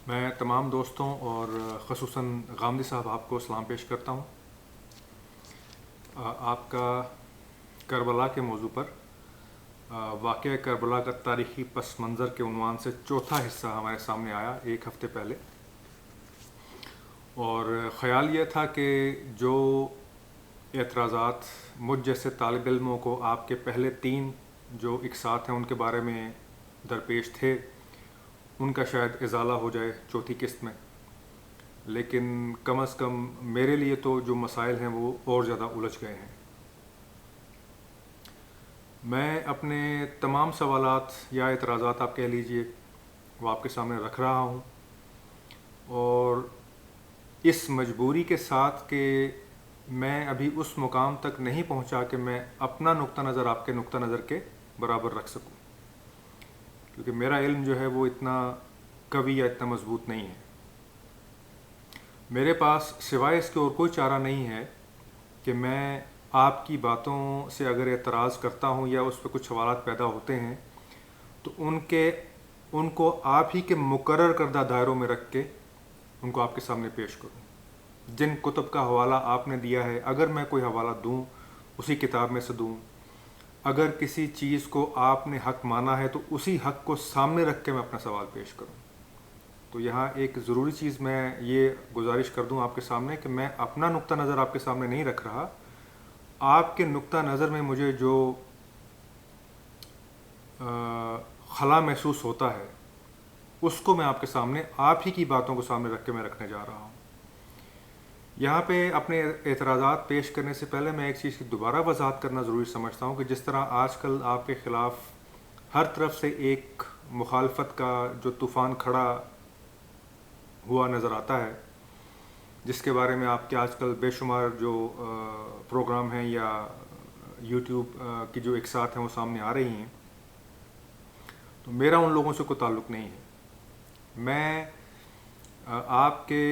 میں تمام دوستوں اور خصوصاً غامدی صاحب آپ کو سلام پیش کرتا ہوں۔ آپ کا کربلا کے موضوع پر واقعہ کربلا کا تاریخی پس منظر کے عنوان سے چوتھا حصہ ہمارے سامنے آیا ایک ہفتے پہلے، اور خیال یہ تھا کہ جو اعتراضات مجھ جیسے طالب علموں کو آپ کے پہلے 3 جو اقساط ہیں ان کے بارے میں درپیش تھے، ان کا شاید ازالہ ہو جائے چوتھی قسط میں، لیکن کم از کم میرے لیے تو جو مسائل ہیں وہ اور زیادہ الجھ گئے ہیں۔ میں اپنے تمام سوالات یا اعتراضات آپ کہہ لیجئے وہ آپ کے سامنے رکھ رہا ہوں، اور اس مجبوری کے ساتھ کہ میں ابھی اس مقام تک نہیں پہنچا کہ میں اپنا نقطہ نظر آپ کے نقطہ نظر کے برابر رکھ سکوں، کیونکہ میرا علم جو ہے وہ اتنا قوی یا اتنا مضبوط نہیں ہے۔ میرے پاس سوائے اس کے اور کوئی چارہ نہیں ہے کہ میں آپ کی باتوں سے اگر اعتراض کرتا ہوں یا اس پہ کچھ سوالات پیدا ہوتے ہیں تو ان کو آپ ہی کے مقرر کردہ دائروں میں رکھ کے ان کو آپ کے سامنے پیش کروں۔ جن کتب کا حوالہ آپ نے دیا ہے، اگر میں کوئی حوالہ دوں اسی کتاب میں سے دوں، اگر کسی چیز کو آپ نے حق مانا ہے تو اسی حق کو سامنے رکھ کے میں اپنا سوال پیش کروں۔ تو یہاں ایک ضروری چیز میں یہ گزارش کر دوں آپ کے سامنے کہ میں اپنا نقطہ نظر آپ کے سامنے نہیں رکھ رہا، آپ کے نقطہ نظر میں مجھے جو خلا محسوس ہوتا ہے اس کو میں آپ کے سامنے آپ ہی کی باتوں کو سامنے رکھ کے میں رکھنے جا رہا ہوں۔ یہاں پہ اپنے اعتراضات پیش کرنے سے پہلے میں ایک چیز کی دوبارہ وضاحت کرنا ضروری سمجھتا ہوں کہ جس طرح آج کل آپ کے خلاف ہر طرف سے ایک مخالفت کا جو طوفان کھڑا ہوا نظر آتا ہے، جس کے بارے میں آپ کے آج کل بے شمار جو پروگرام ہیں یا یوٹیوب کی جو اقساط ہیں وہ سامنے آ رہی ہیں، تو میرا ان لوگوں سے کوئی تعلق نہیں ہے۔ میں آپ کے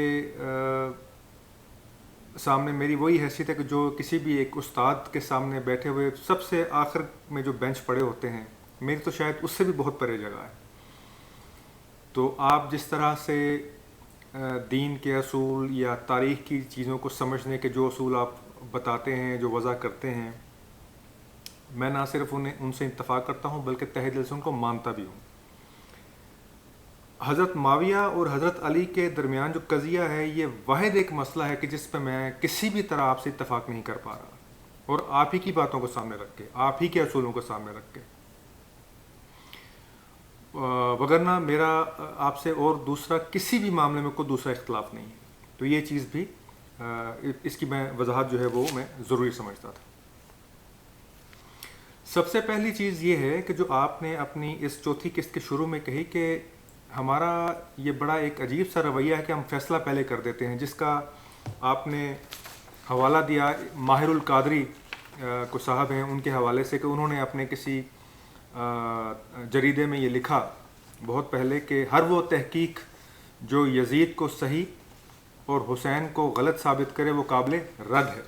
سامنے میری وہی حیثیت ہے کہ جو کسی بھی ایک استاد کے سامنے بیٹھے ہوئے سب سے آخر میں جو بینچ پڑے ہوتے ہیں، میری تو شاید اس سے بھی بہت پرے جگہ ہے۔ تو آپ جس طرح سے دین کے اصول یا تاریخ کی چیزوں کو سمجھنے کے جو اصول آپ بتاتے ہیں، جو وضع کرتے ہیں، میں نہ صرف ان سے اتفاق کرتا ہوں بلکہ تہہ دل سے ان کو مانتا بھی ہوں۔ حضرت معاویہ اور حضرت علی کے درمیان جو قضیہ ہے، یہ واحد ایک مسئلہ ہے کہ جس پہ میں کسی بھی طرح آپ سے اتفاق نہیں کر پا رہا، اور آپ ہی کی باتوں کو سامنے رکھ کے، آپ ہی کے اصولوں کو سامنے رکھ کے، وگرنہ میرا آپ سے اور دوسرا کسی بھی معاملے میں کوئی دوسرا اختلاف نہیں ہے۔ تو یہ چیز بھی اس کی میں وضاحت جو ہے وہ میں ضروری سمجھتا تھا۔ سب سے پہلی چیز یہ ہے کہ جو آپ نے اپنی اس چوتھی قسط کے شروع میں کہی کہ ہمارا یہ بڑا ایک عجیب سا رویہ ہے کہ ہم فیصلہ پہلے کر دیتے ہیں، جس کا آپ نے حوالہ دیا ماہر القادری کو صاحب ہیں ان کے حوالے سے، کہ انہوں نے اپنے کسی جریدے میں یہ لکھا بہت پہلے کہ ہر وہ تحقیق جو یزید کو صحیح اور حسین کو غلط ثابت کرے وہ قابل رد ہے۔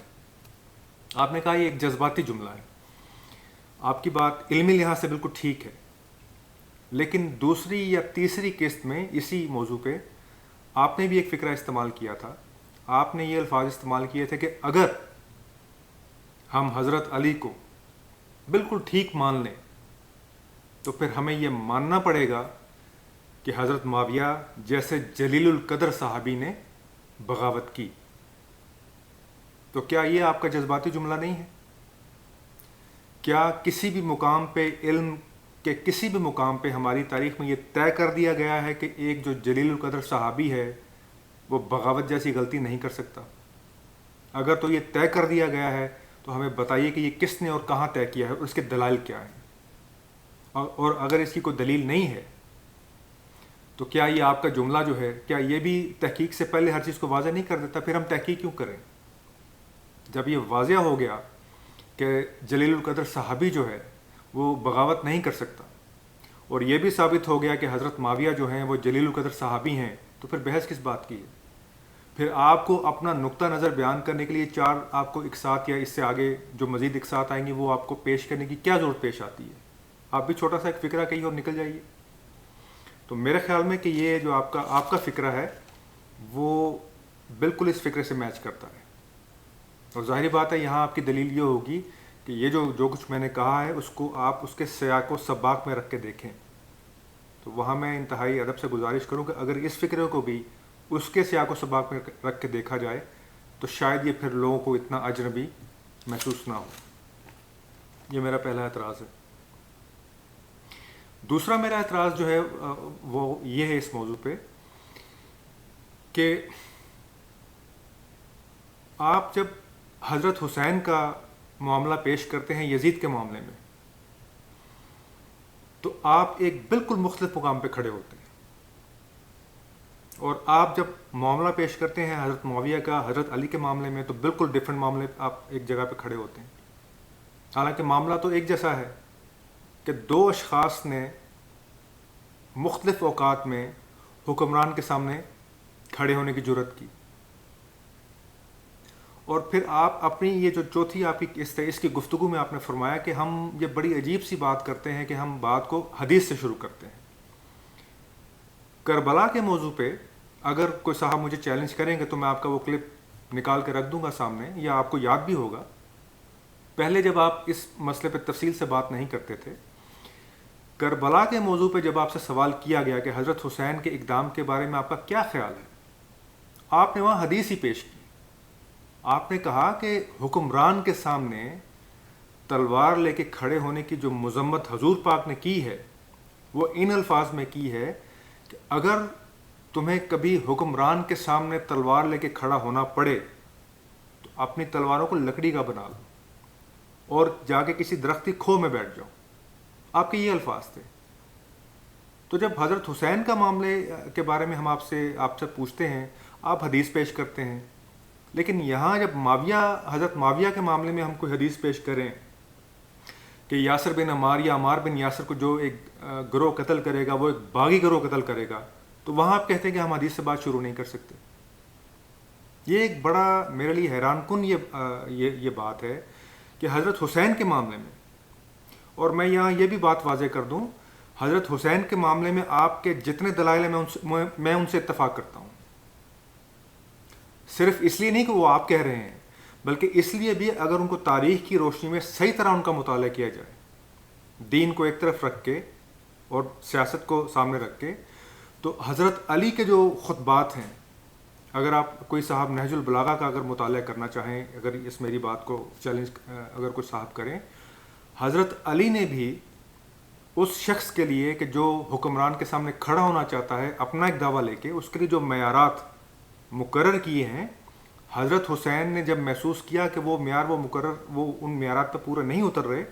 آپ نے کہا یہ ایک جذباتی جملہ ہے، آپ کی بات علمی لحاظ سے بالکل ٹھیک ہے، لیکن دوسری یا تیسری قسط میں اسی موضوع پہ آپ نے بھی ایک فکرہ استعمال کیا تھا۔ آپ نے یہ الفاظ استعمال کیے تھے کہ اگر ہم حضرت علی کو بالکل ٹھیک مان لیں تو پھر ہمیں یہ ماننا پڑے گا کہ حضرت معاویہ جیسے جلیل القدر صحابی نے بغاوت کی۔ تو کیا یہ آپ کا جذباتی جملہ نہیں ہے؟ کیا کسی بھی مقام پہ، علم کے کسی بھی مقام پہ ہماری تاریخ میں یہ طے کر دیا گیا ہے کہ ایک جو جلیل القدر صحابی ہے وہ بغاوت جیسی غلطی نہیں کر سکتا؟ اگر تو یہ طے کر دیا گیا ہے تو ہمیں بتائیے کہ یہ کس نے اور کہاں طے کیا ہے اور اس کے دلائل کیا ہیں، اور اگر اس کی کوئی دلیل نہیں ہے تو کیا یہ آپ کا جملہ جو ہے، کیا یہ بھی تحقیق سے پہلے ہر چیز کو واضح نہیں کر دیتا؟ پھر ہم تحقیق کیوں کریں؟ جب یہ واضح ہو گیا کہ جلیل القدر صحابی جو ہے وہ بغاوت نہیں کر سکتا، اور یہ بھی ثابت ہو گیا کہ حضرت معاویہ جو ہیں وہ جلیل القدر صحابی ہیں، تو پھر بحث کس بات کی ہے؟ پھر آپ کو اپنا نقطہ نظر بیان کرنے کے لیے 4 آپ کو اقساط یا اس سے آگے جو مزید اقساط آئیں گی وہ آپ کو پیش کرنے کی کیا ضرورت پیش آتی ہے؟ آپ بھی چھوٹا سا ایک فکرہ کہیے اور نکل جائیے۔ تو میرے خیال میں کہ یہ جو آپ کا فکرہ ہے وہ بالکل اس فکرے سے میچ کرتا ہے. اور ظاہری بات ہے یہاں آپ کی دلیل یہ ہوگی کہ یہ جو کچھ میں نے کہا ہے اس کو آپ اس کے سیاق و سباق میں رکھ کے دیکھیں. تو وہاں میں انتہائی ادب سے گزارش کروں کہ اگر اس فکرے کو بھی اس کے سیاق و سباق میں رکھ کے دیکھا جائے تو شاید یہ پھر لوگوں کو اتنا اجنبی محسوس نہ ہو. یہ میرا پہلا اعتراض ہے. دوسرا میرا اعتراض جو ہے وہ یہ ہے اس موضوع پہ کہ آپ جب حضرت حسین کا معاملہ پیش کرتے ہیں یزید کے معاملے میں تو آپ ایک بالکل مختلف مقام پہ کھڑے ہوتے ہیں, اور آپ جب معاملہ پیش کرتے ہیں حضرت معاویہ کا حضرت علی کے معاملے میں تو بالکل ڈفرینٹ معاملے آپ ایک جگہ پہ کھڑے ہوتے ہیں. حالانکہ معاملہ تو ایک جیسا ہے کہ دو اشخاص نے مختلف اوقات میں حکمران کے سامنے کھڑے ہونے کی جرات کی, اور پھر آپ اپنی یہ جو چوتھی آپ کی اس کی گفتگو میں آپ نے فرمایا کہ ہم یہ بڑی عجیب سی بات کرتے ہیں کہ ہم بات کو حدیث سے شروع کرتے ہیں. کربلا کے موضوع پہ اگر کوئی صاحب مجھے چیلنج کریں گے تو میں آپ کا وہ کلپ نکال کے رکھ دوں گا سامنے, یا آپ کو یاد بھی ہوگا پہلے جب آپ اس مسئلے پہ تفصیل سے بات نہیں کرتے تھے. کربلا کے موضوع پہ جب آپ سے سوال کیا گیا کہ حضرت حسین کے اقدام کے بارے میں آپ کا کیا خیال ہے, آپ نے وہاں حدیث ہی پیش کی. آپ نے کہا کہ حکمران کے سامنے تلوار لے کے کھڑے ہونے کی جو مذمت حضور پاک نے کی ہے وہ ان الفاظ میں کی ہے کہ اگر تمہیں کبھی حکمران کے سامنے تلوار لے کے کھڑا ہونا پڑے تو اپنی تلواروں کو لکڑی کا بنا لو اور جا کے کسی درخت کی کھو میں بیٹھ جاؤ. آپ کے یہ الفاظ تھے. تو جب حضرت حسین کا معاملے کے بارے میں ہم آپ سے پوچھتے ہیں آپ حدیث پیش کرتے ہیں, لیکن یہاں جب حضرت معاویہ کے معاملے میں ہم کوئی حدیث پیش کریں کہ یاسر بن عمار یا عمار بن یاسر کو جو ایک گروہ قتل کرے گا وہ ایک باغی گروہ قتل کرے گا, تو وہاں آپ کہتے ہیں کہ ہم حدیث سے بات شروع نہیں کر سکتے. یہ ایک بڑا میرے لیے حیران کن یہ بات ہے کہ حضرت حسین کے معاملے میں, اور میں یہاں یہ بھی بات واضح کر دوں, حضرت حسین کے معاملے میں آپ کے جتنے دلائل ہیں میں ان سے اتفاق کرتا ہوں. صرف اس لیے نہیں کہ وہ آپ کہہ رہے ہیں, بلکہ اس لیے بھی اگر ان کو تاریخ کی روشنی میں صحیح طرح ان کا مطالعہ کیا جائے, دین کو ایک طرف رکھ کے اور سیاست کو سامنے رکھ کے, تو حضرت علی کے جو خطبات ہیں, اگر آپ کوئی صاحب نہج البلاغہ کا اگر مطالعہ کرنا چاہیں, اگر اس میری بات کو چیلنج اگر کوئی صاحب کریں, حضرت علی نے بھی اس شخص کے لیے کہ جو حکمران کے سامنے کھڑا ہونا چاہتا ہے اپنا ایک دعویٰ لے کے, اس کے لیے جو معیارات مقرر کیے ہیں, حضرت حسین نے جب محسوس کیا کہ وہ معیار وہ ان معیارات پہ پورے نہیں اتر رہے,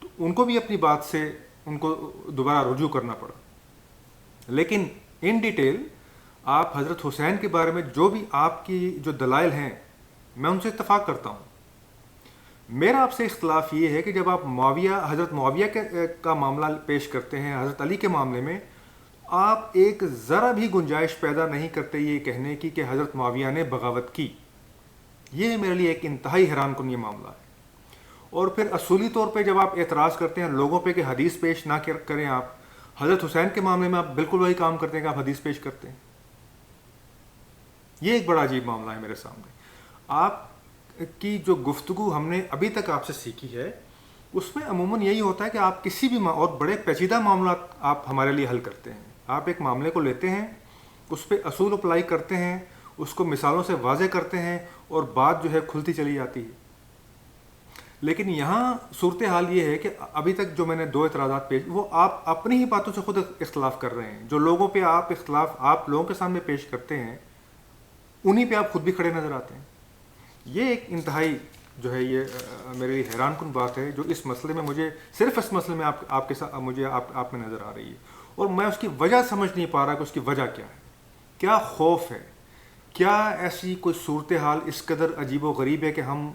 تو ان کو بھی اپنی بات سے ان کو دوبارہ رجوع کرنا پڑا. لیکن ان ڈیٹیل آپ حضرت حسین کے بارے میں جو بھی آپ کی جو دلائل ہیں میں ان سے اتفاق کرتا ہوں. میرا آپ سے اختلاف یہ ہے کہ جب آپ حضرت معاویہ کا معاملہ پیش کرتے ہیں حضرت علی کے معاملے میں, آپ ایک ذرا بھی گنجائش پیدا نہیں کرتے یہ کہنے کی کہ حضرت معاویہ نے بغاوت کی. یہ میرے لیے ایک انتہائی حیران کن یہ معاملہ ہے. اور پھر اصولی طور پہ جب آپ اعتراض کرتے ہیں لوگوں پہ کہ حدیث پیش نہ کریں, آپ حضرت حسین کے معاملے میں آپ بالکل وہی کام کرتے ہیں کہ آپ حدیث پیش کرتے ہیں. یہ ایک بڑا عجیب معاملہ ہے میرے سامنے. آپ کی جو گفتگو ہم نے ابھی تک آپ سے سیکھی ہے اس میں عموماً یہی ہوتا ہے کہ آپ کسی بھی اور بڑے پیچیدہ معاملات آپ ہمارے لیے حل کرتے ہیں. آپ ایک معاملے کو لیتے ہیں, اس پہ اصول اپلائی کرتے ہیں, اس کو مثالوں سے واضح کرتے ہیں, اور بات جو ہے کھلتی چلی جاتی ہے. لیکن یہاں صورتحال یہ ہے کہ ابھی تک جو میں نے دو اعتراضات پیش, وہ آپ اپنی ہی باتوں سے خود اختلاف کر رہے ہیں. جو لوگوں پہ آپ اختلاف آپ لوگوں کے سامنے پیش کرتے ہیں انہی پہ آپ خود بھی کھڑے نظر آتے ہیں. یہ ایک انتہائی جو ہے یہ میرے لیے حیران کن بات ہے جو اس مسئلے میں مجھے صرف اس مسئلے میں آپ کے ساتھ مجھے آپ میں نظر آ رہی ہے, اور میں اس کی وجہ سمجھ نہیں پا رہا کہ اس کی وجہ کیا ہے. کیا خوف ہے, کیا ایسی کوئی صورتحال اس قدر عجیب و غریب ہے کہ ہم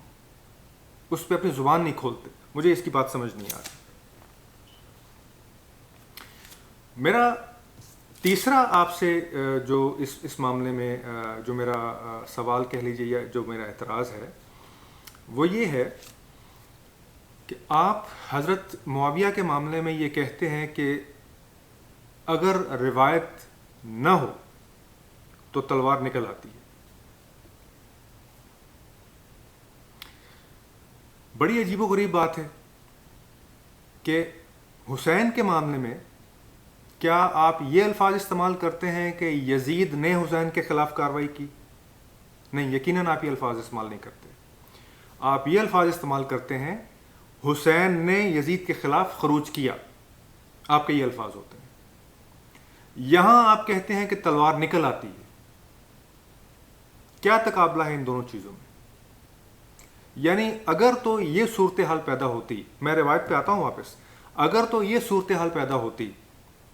اس پہ اپنی زبان نہیں کھولتے. مجھے اس کی بات سمجھ نہیں آ رہی. میرا تیسرا آپ سے جو اس معاملے میں جو میرا سوال کہہ لیجیے یا جو میرا اعتراض ہے وہ یہ ہے کہ آپ حضرت معاویہ کے معاملے میں یہ کہتے ہیں کہ اگر روایت نہ ہو تو تلوار نکل آتی ہے. بڑی عجیب و غریب بات ہے کہ حسین کے معاملے میں کیا آپ یہ الفاظ استعمال کرتے ہیں کہ یزید نے حسین کے خلاف کارروائی کی؟ نہیں، یقیناً آپ یہ الفاظ استعمال نہیں کرتے. آپ یہ الفاظ استعمال کرتے ہیں حسین نے یزید کے خلاف خروج کیا. آپ کے یہ الفاظ ہوتے ہیں. یہاں آپ کہتے ہیں کہ تلوار نکل آتی ہے. کیا تقابلہ ہے ان دونوں چیزوں میں؟ یعنی اگر تو یہ صورتحال پیدا ہوتی، میں روایت پہ آتا ہوں واپس، اگر تو یہ صورتحال پیدا ہوتی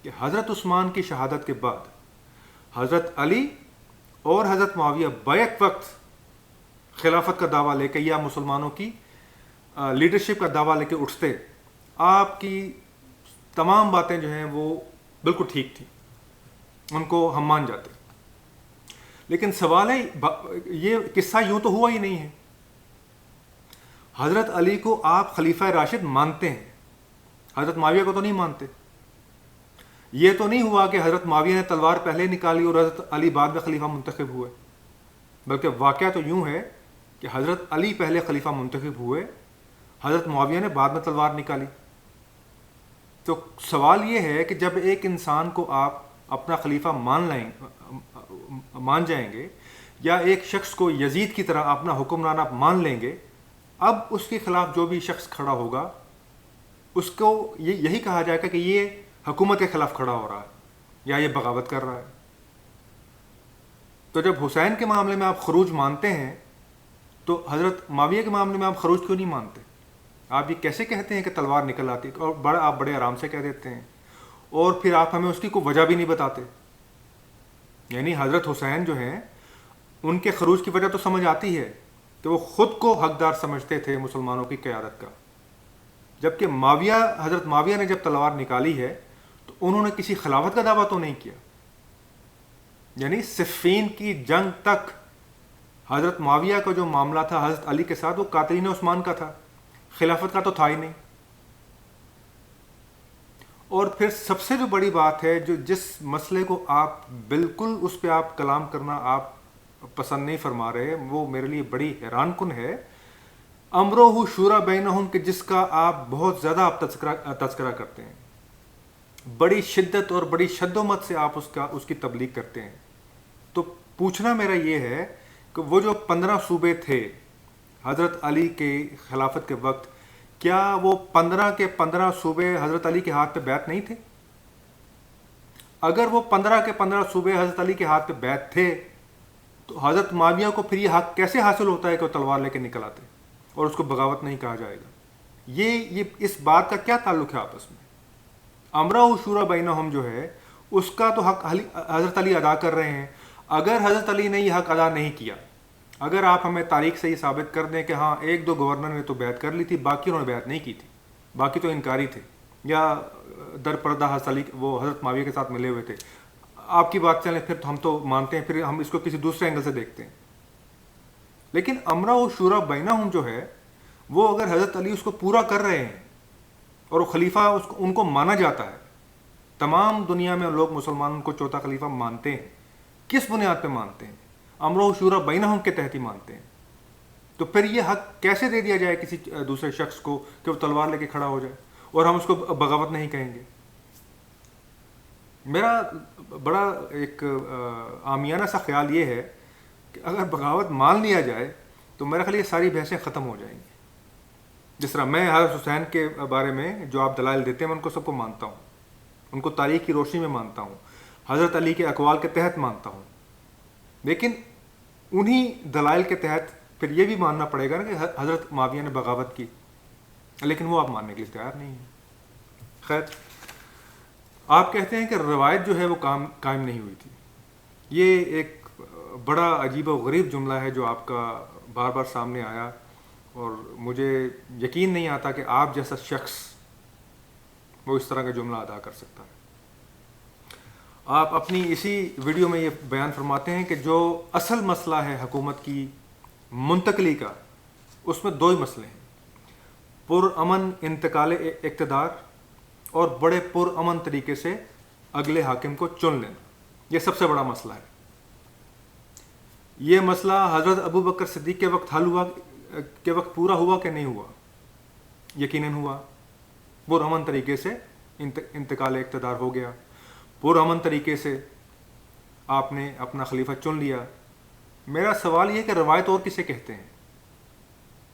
کہ حضرت عثمان کی شہادت کے بعد حضرت علی اور حضرت معاویہ بیک وقت خلافت کا دعویٰ لے کے یا مسلمانوں کی لیڈرشپ کا دعویٰ لے کے اٹھتے، آپ کی تمام باتیں جو ہیں وہ بالکل ٹھیک تھیں، ان کو ہم مان جاتے. لیکن سوال ہے یہ قصہ یوں تو ہوا ہی نہیں ہے. حضرت علی کو آپ خلیفہ راشد مانتے ہیں، حضرت معاویہ کو تو نہیں مانتے. یہ تو نہیں ہوا کہ حضرت معاویہ نے تلوار پہلے نکالی اور حضرت علی بعد میں خلیفہ منتخب ہوئے، بلکہ واقعہ تو یوں ہے کہ حضرت علی پہلے خلیفہ منتخب ہوئے، حضرت معاویہ نے بعد میں تلوار نکالی. تو سوال یہ ہے کہ جب ایک انسان کو آپ اپنا خلیفہ مان جائیں گے، یا ایک شخص کو یزید کی طرح اپنا حکمران آپ مان لیں گے، اب اس کے خلاف جو بھی شخص کھڑا ہوگا اس کو یہی کہا جائے گا کہ یہ حکومت کے خلاف کھڑا ہو رہا ہے یا یہ بغاوت کر رہا ہے. تو جب حسین کے معاملے میں آپ خروج مانتے ہیں تو حضرت معاویہ کے معاملے میں آپ خروج کیوں نہیں مانتے؟ آپ یہ کیسے کہتے ہیں کہ تلوار نکل آتی ہے؟ اور آپ بڑے آرام سے کہہ دیتے ہیں، اور پھر آپ ہمیں اس کی کوئی وجہ بھی نہیں بتاتے. یعنی حضرت حسین جو ہیں ان کے خروج کی وجہ تو سمجھ آتی ہے کہ وہ خود کو حقدار سمجھتے تھے مسلمانوں کی قیادت کا، جبکہ حضرت معاویہ نے جب تلوار نکالی ہے تو انہوں نے کسی خلافت کا دعویٰ تو نہیں کیا. یعنی صفین کی جنگ تک حضرت معاویہ کا جو معاملہ تھا حضرت علی کے ساتھ وہ قاتلین عثمان کا تھا، خلافت کا تو تھا ہی نہیں. اور پھر سب سے جو بڑی بات ہے، جس مسئلے کو آپ بالکل اس پہ آپ کلام کرنا آپ پسند نہیں فرما رہے، وہ میرے لیے بڑی حیران کن ہے. امرہ شورا بینہم، کہ جس کا آپ بہت زیادہ آپ تذکرہ کرتے ہیں، بڑی شدت اور بڑی شد و مت سے آپ اس کی تبلیغ کرتے ہیں. تو پوچھنا میرا یہ ہے کہ وہ جو 15 صوبے تھے حضرت علی کے خلافت کے وقت، کیا وہ 15 کے 15 صوبے حضرت علی کے ہاتھ پہ بیعت نہیں تھے؟ اگر وہ 15 کے 15 صوبے حضرت علی کے ہاتھ پہ بیعت تھے تو حضرت معاویہ کو پھر یہ حق کیسے حاصل ہوتا ہے کہ وہ تلوار لے کے نکل آتے اور اس کو بغاوت نہیں کہا جائے گا؟ یہ اس بات کا کیا تعلق ہے آپس میں؟ امرہ شورا بینہم جو ہے اس کا تو حق حضرت علی ادا کر رہے ہیں. اگر حضرت علی نے یہ حق ادا نہیں کیا، اگر آپ ہمیں تاریخ سے یہ ثابت کر دیں کہ ہاں 1-2 گورنر نے تو بیعت کر لی تھی، باقی انہوں نے بیعت نہیں کی تھی، باقی تو انکاری تھے یا در پردہ حضرت علی وہ حضرت معاویہ کے ساتھ ملے ہوئے تھے، آپ کی بات چلیں پھر ہم تو مانتے ہیں، پھر ہم اس کو کسی دوسرے اینگل سے دیکھتے ہیں. لیکن امرہ و شورا بینہم جو ہے وہ اگر حضرت علی اس کو پورا کر رہے ہیں اور وہ خلیفہ ان کو مانا جاتا ہے، تمام دنیا میں لوگ مسلمان کو چوتھا خلیفہ مانتے ہیں، کس بنیاد پہ مانتے ہیں؟ امرہ و شورا بینہم کے تحت ہی مانتے ہیں. تو پھر یہ حق کیسے دے دیا جائے کسی دوسرے شخص کو کہ وہ تلوار لے کے کھڑا ہو جائے اور ہم اس کو بغاوت نہیں کہیں گے؟ میرا بڑا ایک عامیانہ سا خیال یہ ہے کہ اگر بغاوت مان لیا جائے تو میرا خیال یہ ساری بحثیں ختم ہو جائیں گی. جس طرح میں حضرت حسین کے بارے میں جو آپ دلائل دیتے ہیں میں ان کو سب کو مانتا ہوں، ان کو تاریخ کی روشنی میں مانتا ہوں، حضرت علی کے اقوال کے تحت مانتا ہوں، لیکن انہی دلائل کے تحت پھر یہ بھی ماننا پڑے گا نا کہ حضرت معاویہ نے بغاوت کی، لیکن وہ آپ ماننے کے لیے تیار نہیں ہیں. خیر، آپ کہتے ہیں کہ روایت جو ہے وہ قائم نہیں ہوئی تھی. یہ ایک بڑا عجیب و غریب جملہ ہے جو آپ کا بار بار سامنے آیا، اور مجھے یقین نہیں آتا کہ آپ جیسا شخص وہ اس طرح کا جملہ ادا کر سکتا ہے. آپ اپنی اسی ویڈیو میں یہ بیان فرماتے ہیں کہ جو اصل مسئلہ ہے حکومت کی منتقلی کا، اس میں 2 ہی مسئلے ہیں: پرامن انتقال اقتدار اور بڑے پرامن طریقے سے اگلے حاکم کو چن لینا، یہ سب سے بڑا مسئلہ ہے۔ یہ مسئلہ حضرت ابو بکر صدیق کے وقت حل ہوا، کے وقت پورا ہوا کہ نہیں ہوا؟ یقیناً ہوا۔ پرامن طریقے سے انتقال اقتدار ہو گیا، پرامن طریقے سے آپ نے اپنا خلیفہ چن لیا۔ میرا سوال یہ کہ روایت اور کسے کہتے ہیں؟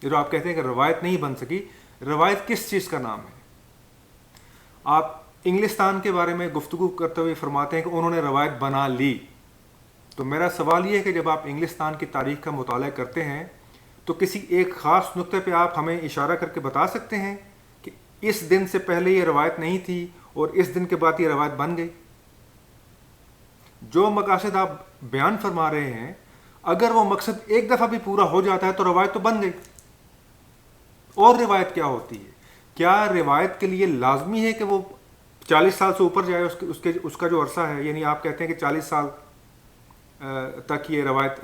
یہ جو آپ کہتے ہیں کہ روایت نہیں بن سکی، روایت کس چیز کا نام ہے؟ آپ انگلستان کے بارے میں گفتگو کرتے ہوئے فرماتے ہیں کہ انہوں نے روایت بنا لی، تو میرا سوال یہ ہے کہ جب آپ انگلستان کی تاریخ کا مطالعہ کرتے ہیں تو کسی ایک خاص نقطے پہ آپ ہمیں اشارہ کر کے بتا سکتے ہیں کہ اس دن سے پہلے یہ روایت نہیں تھی اور اس دن کے بعد یہ روایت بن گئی؟ جو مقاصد آپ بیان فرما رہے ہیں، اگر وہ مقصد ایک دفعہ بھی پورا ہو جاتا ہے تو روایت تو بن گئی۔ اور روایت کیا ہوتی ہے؟ کیا روایت کے لیے لازمی ہے کہ وہ 40 سال سے اوپر جائے اس کا جو عرصہ ہے؟ یعنی آپ کہتے ہیں کہ 40 سال تک یہ روایت،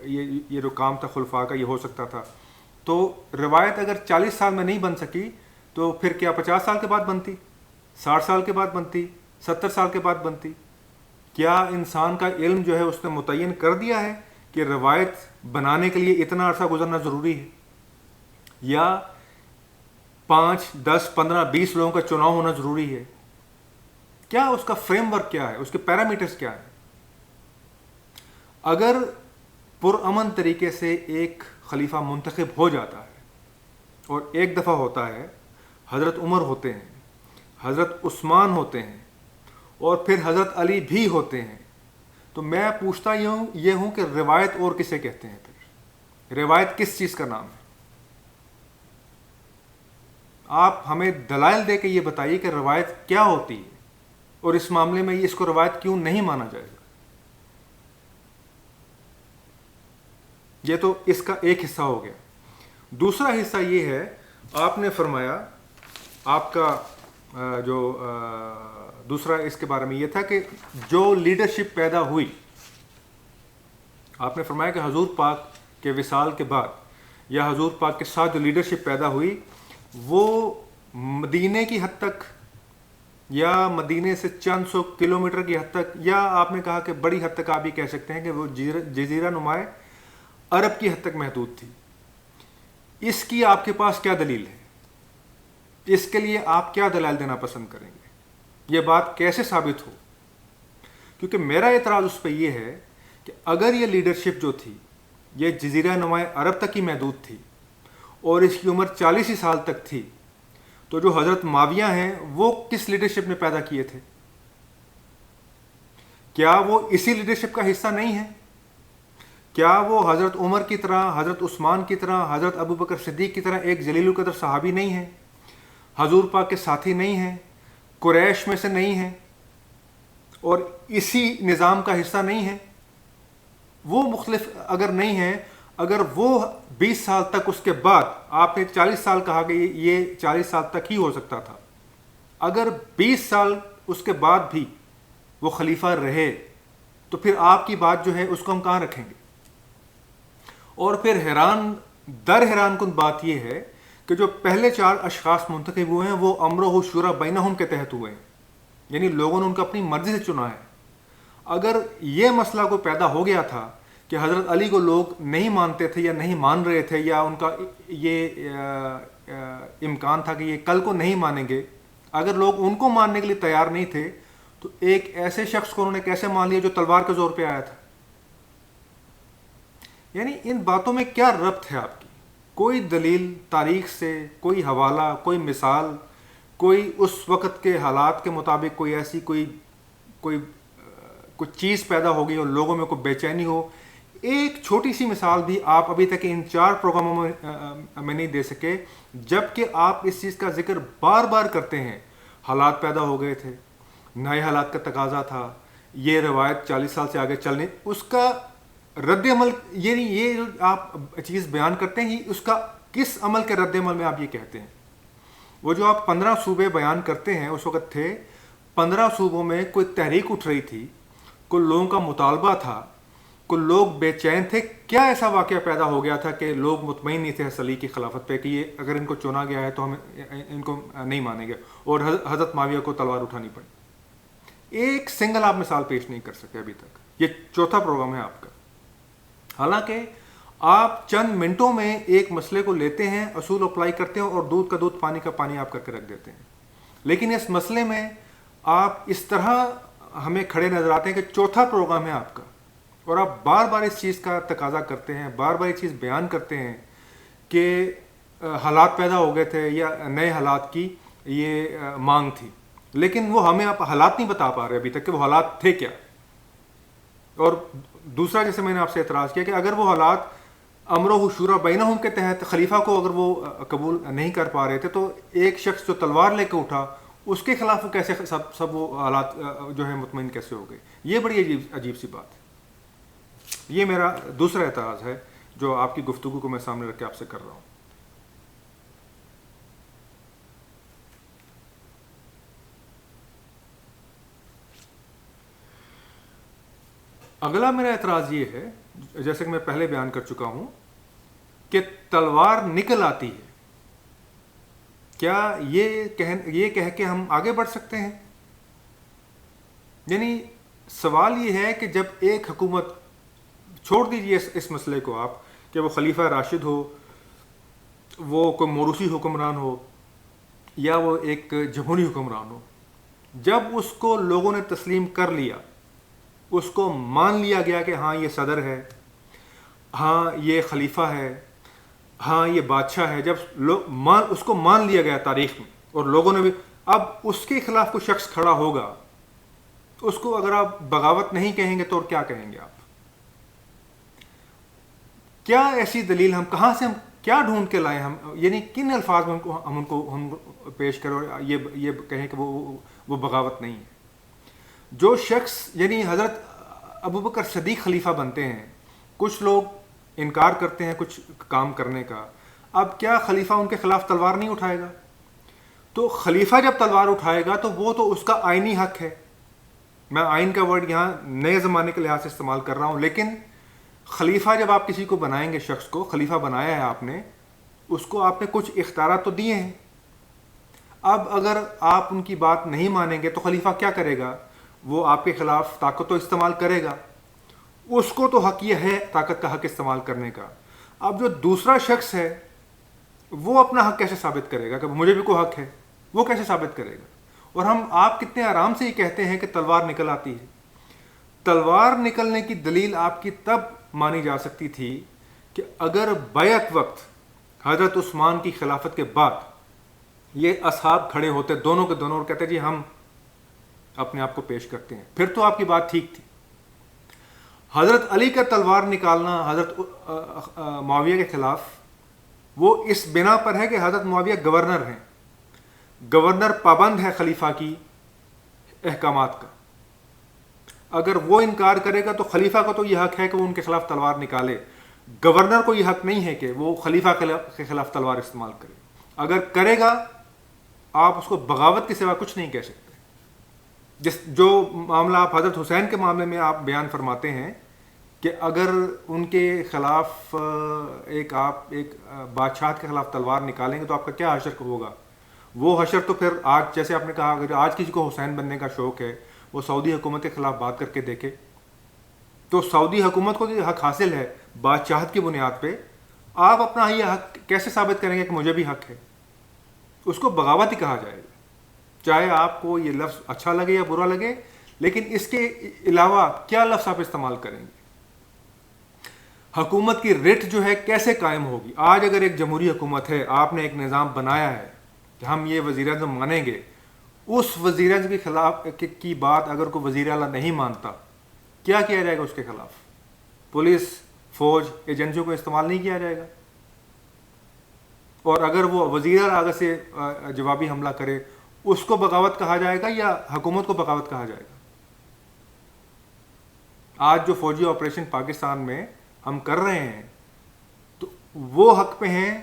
یہ جو کام تھا خلفاء کا، یہ ہو سکتا تھا، تو روایت اگر 40 سال میں نہیں بن سکی تو پھر کیا 50 سال کے بعد بنتی، 60 سال کے بعد بنتی، 70 سال کے بعد بنتی؟ کیا انسان کا علم جو ہے اس نے متعین کر دیا ہے کہ روایت بنانے کے لیے اتنا عرصہ گزرنا ضروری ہے، یا 5 10 15 20 لوگوں کا چناؤ ہونا ضروری ہے؟ کیا اس کا فریم ورک کیا ہے، اس کے پیرامیٹرز کیا ہیں؟ اگر پرامن طریقے سے ایک خلیفہ منتخب ہو جاتا ہے، اور ایک دفعہ ہوتا ہے، حضرت عمر ہوتے ہیں، حضرت عثمان ہوتے ہیں، اور پھر حضرت علی بھی ہوتے ہیں، تو میں پوچھتا یہ ہوں کہ روایت اور کسے کہتے ہیں؟ پھر روایت کس چیز کا نام ہے؟ آپ ہمیں دلائل دے کے یہ بتائیے کہ روایت کیا ہوتی ہے، اور اس معاملے میں اس کو روایت کیوں نہیں مانا جائے گا؟ یہ تو اس کا ایک حصہ ہو گیا۔ دوسرا حصہ یہ ہے، آپ نے فرمایا، آپ کا جو دوسرا اس کے بارے میں یہ تھا کہ جو لیڈرشپ پیدا ہوئی، آپ نے فرمایا کہ حضور پاک کے وصال کے بعد یا حضور پاک کے ساتھ جو لیڈرشپ پیدا ہوئی وہ مدینے کی حد تک، یا مدینے سے چند سو کلومیٹر کی حد تک، یا آپ نے کہا کہ بڑی حد تک آپ یہ کہہ سکتے ہیں کہ وہ جزیرہ نمائے عرب کی حد تک محدود تھی۔ اس کی آپ کے پاس کیا دلیل ہے؟ اس کے لیے آپ کیا دلائل دینا پسند کریں گے؟ یہ بات کیسے ثابت ہو؟ کیونکہ میرا اعتراض اس پہ یہ ہے کہ اگر یہ لیڈرشپ جو تھی یہ جزیرہ نمائے عرب تک ہی محدود تھی اور اس کی عمر 40 ہی سال تک تھی، تو جو حضرت معاویہ ہیں وہ کس لیڈرشپ نے پیدا کیے تھے؟ کیا وہ اسی لیڈرشپ کا حصہ نہیں ہے؟ کیا وہ حضرت عمر کی طرح، حضرت عثمان کی طرح، حضرت ابو بکر صدیق کی طرح ایک جلیل القدر صحابی نہیں ہیں؟ حضور پاک کے ساتھی نہیں ہیں؟ قریش میں سے نہیں ہیں؟ اور اسی نظام کا حصہ نہیں ہیں؟ وہ مختلف اگر نہیں ہیں، اگر وہ 20 سال تک، اس کے بعد آپ نے 40 سال کہا کہ یہ 40 سال تک ہی ہو سکتا تھا، اگر 20 سال اس کے بعد بھی وہ خلیفہ رہے تو پھر آپ کی بات جو ہے اس کو ہم کہاں رکھیں گے؟ اور پھر حیران کن بات یہ ہے کہ جو پہلے 4 اشخاص منتخب ہوئے ہیں وہ امرہ شورا بینہم کے تحت ہوئے ہیں، یعنی لوگوں نے ان کو اپنی مرضی سے چنا ہے۔ اگر یہ مسئلہ کو پیدا ہو گیا تھا کہ حضرت علی کو لوگ نہیں مانتے تھے یا نہیں مان رہے تھے، یا ان کا یہ امکان تھا کہ یہ کل کو نہیں مانیں گے، اگر لوگ ان کو ماننے کے لیے تیار نہیں تھے تو ایک ایسے شخص کو انہوں نے کیسے مان لیا جو تلوار کے زور پہ آیا تھا؟ یعنی ان باتوں میں کیا ربط ہے آپ کی؟ کوئی دلیل تاریخ سے، کوئی حوالہ، کوئی مثال، کوئی اس وقت کے حالات کے مطابق کوئی ایسی کوئی چیز پیدا ہوگی اور لوگوں میں کوئی بے چینی ہو؟ ایک چھوٹی سی مثال بھی آپ ابھی تک ان 4 پروگراموں میں نہیں دے سکے، جبکہ آپ اس چیز کا ذکر بار بار کرتے ہیں۔ حالات پیدا ہو گئے تھے، نئے حالات کا تقاضا تھا، یہ روایت 40 سال سے آگے چلنے، اس کا رد عمل، یعنی یہ جو آپ چیز بیان کرتے ہیں اس کا کس عمل کے رد عمل میں آپ یہ کہتے ہیں؟ وہ جو آپ 15 صوبے بیان کرتے ہیں اس وقت تھے، 15 صوبوں میں کوئی تحریک اٹھ رہی تھی، کوئی لوگوں کا مطالبہ تھا، کوئی لوگ بے چین تھے، کیا ایسا واقعہ پیدا ہو گیا تھا کہ لوگ مطمئن نہیں تھے علی کی خلافت پہ کہ یہ اگر ان کو چنا گیا ہے تو ہم ان کو نہیں مانیں گے، اور حضرت معاویہ کو تلوار اٹھانی پڑی؟ ایک سنگل آپ مثال پیش نہیں کر سکے ابھی تک. یہ چوتھا پروگرام ہے آپ کا. حالانکہ آپ چند منٹوں میں ایک مسئلے کو لیتے ہیں, اصول اپلائی کرتے ہیں اور دودھ کا دودھ پانی کا پانی آپ کر کے رکھ دیتے ہیں. لیکن اس مسئلے میں آپ اس طرح ہمیں کھڑے نظر آتے ہیں کہ چوتھا پروگرام ہے آپ کا, اور آپ بار بار اس چیز کا تقاضا کرتے ہیں, بار بار یہ چیز بیان کرتے ہیں کہ حالات پیدا ہو گئے تھے یا نئے حالات کی یہ مانگ تھی. لیکن وہ ہمیں آپ حالات نہیں بتا پا رہے ابھی تک کہ وہ حالات تھے کیا. اور دوسرا, جیسے میں نے آپ سے اعتراض کیا کہ اگر وہ حالات امر و شورا بینہم کے تحت خلیفہ کو اگر وہ قبول نہیں کر پا رہے تھے, تو ایک شخص جو تلوار لے کے اٹھا اس کے خلاف وہ کیسے سب وہ حالات جو ہے مطمئن کیسے ہو گئے. یہ بڑی عجیب سی بات ہے. یہ میرا دوسرا اعتراض ہے جو آپ کی گفتگو کو میں سامنے رکھ کے آپ سے کر رہا ہوں. اگلا میرا اعتراض یہ ہے, جیسے کہ میں پہلے بیان کر چکا ہوں, کہ تلوار نکل آتی ہے. کیا یہ کہہ کے ہم آگے بڑھ سکتے ہیں؟ یعنی سوال یہ ہے کہ جب ایک حکومت, چھوڑ دیجیے اس مسئلے کو آپ کہ وہ خلیفہ راشد ہو, وہ کوئی موروثی حکمران ہو, یا وہ ایک جمہوری حکمران ہو, جب اس کو لوگوں نے تسلیم کر لیا, اس کو مان لیا گیا کہ ہاں یہ صدر ہے, ہاں یہ خلیفہ ہے, ہاں یہ بادشاہ ہے, جب اس کو مان لیا گیا تاریخ میں, اور لوگوں نے بھی, اب اس کے خلاف کوئی شخص کھڑا ہوگا, اس کو اگر آپ بغاوت نہیں کہیں گے تو اور کیا کہیں گے آپ؟ کیا ایسی دلیل ہم کہاں سے, ہم کیا ڈھونڈ کے لائیں, ہم یعنی کن الفاظ میں ہم پیش کرو یہ کہیں کہ وہ بغاوت نہیں ہے. جو شخص, یعنی حضرت ابوبکر صدیق خلیفہ بنتے ہیں, کچھ لوگ انکار کرتے ہیں کچھ کام کرنے کا, اب کیا خلیفہ ان کے خلاف تلوار نہیں اٹھائے گا؟ تو خلیفہ جب تلوار اٹھائے گا تو وہ تو اس کا آئینی حق ہے. میں آئین کا ورڈ یہاں نئے زمانے کے لحاظ سے استعمال کر رہا ہوں, لیکن خلیفہ جب آپ کسی کو بنائیں گے, شخص کو خلیفہ بنایا ہے آپ نے, اس کو آپ نے کچھ اختیارات تو دیے ہیں. اب اگر آپ ان کی بات نہیں مانیں گے تو خلیفہ کیا کرے گا؟ وہ آپ کے خلاف طاقت تو استعمال کرے گا. اس کو تو حق یہ ہے طاقت کا حق استعمال کرنے کا. اب جو دوسرا شخص ہے وہ اپنا حق کیسے ثابت کرے گا کہ مجھے بھی کوئی حق ہے؟ وہ کیسے ثابت کرے گا؟ اور آپ کتنے آرام سے یہ کہتے ہیں کہ تلوار نکل آتی ہے. تلوار نکلنے کی دلیل آپ کی تب مانی جا سکتی تھی کہ اگر بیعت وقت حضرت عثمان کی خلافت کے بعد یہ اصحاب کھڑے ہوتے دونوں کے دونوں اور کہتے جی ہم اپنے آپ کو پیش کرتے ہیں, پھر تو آپ کی بات ٹھیک تھی. حضرت علی کا تلوار نکالنا حضرت معاویہ کے خلاف, وہ اس بنا پر ہے کہ حضرت معاویہ گورنر ہیں, گورنر پابند ہے خلیفہ کی احکامات کا. اگر وہ انکار کرے گا تو خلیفہ کو تو یہ حق ہے کہ وہ ان کے خلاف تلوار نکالے, گورنر کو یہ حق نہیں ہے کہ وہ خلیفہ کے خلاف تلوار استعمال کرے. اگر کرے گا آپ اس کو بغاوت کے سوا کچھ نہیں کہہ سکتے. جو معاملہ آپ حضرت حسین کے معاملے میں آپ بیان فرماتے ہیں کہ اگر ان کے خلاف ایک بادشاہ کے خلاف تلوار نکالیں گے تو آپ کا کیا حشر ہوگا؟ وہ حشر تو پھر آج, جیسے آپ نے کہا, اگر آج کسی کو حسین بننے کا شوق ہے وہ سعودی حکومت کے خلاف بات کر کے دیکھے, تو سعودی حکومت کو حق حاصل ہے بادشاہت کی بنیاد پہ. آپ اپنا یہ حق کیسے ثابت کریں گے کہ مجھے بھی حق ہے؟ اس کو بغاوت ہی کہا جائے گا, چاہے آپ کو یہ لفظ اچھا لگے یا برا لگے. لیکن اس کے علاوہ کیا لفظ آپ استعمال کریں گے؟ حکومت کی رٹ جو ہے کیسے قائم ہوگی؟ آج اگر ایک جمہوری حکومت ہے, آپ نے ایک نظام بنایا ہے کہ ہم یہ وزیر اعظم مانیں گے, اس وزیر اعظم کے خلاف کی بات اگر کوئی وزیر اعلیٰ نہیں مانتا, کیا کیا جائے گا اس کے خلاف؟ پولیس, فوج, ایجنسیوں کو استعمال نہیں کیا جائے گا. اور اگر وہ وزیر اعلیٰ آگے سے جوابی حملہ کرے, اس کو بغاوت کہا جائے گا یا حکومت کو بغاوت کہا جائے گا؟ آج جو فوجی آپریشن پاکستان میں ہم کر رہے ہیں تو وہ حق پہ ہیں,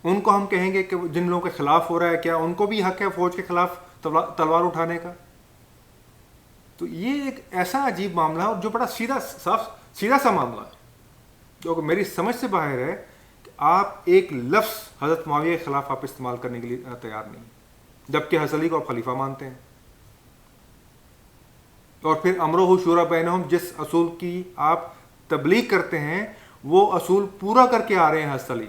ان کو ہم کہیں گے کہ جن لوگوں کے خلاف ہو رہا ہے کیا ان کو بھی حق ہے فوج کے خلاف تلوار اٹھانے کا؟ تو یہ ایک ایسا عجیب معاملہ ہے جو بڑا سیدھا سا معاملہ ہے, جو کہ میری سمجھ سے باہر ہے کہ آپ ایک لفظ حضرت معاویہ کے خلاف آپ استعمال کرنے کے لیے تیار نہیں, جبکہ حضرت علی کو آپ خلیفہ مانتے ہیں. اور پھر امرہ شورا بینہم، جس اصول کی آپ تبلیغ کرتے ہیں وہ اصول پورا کر کے آ رہے ہیں حضرت علی.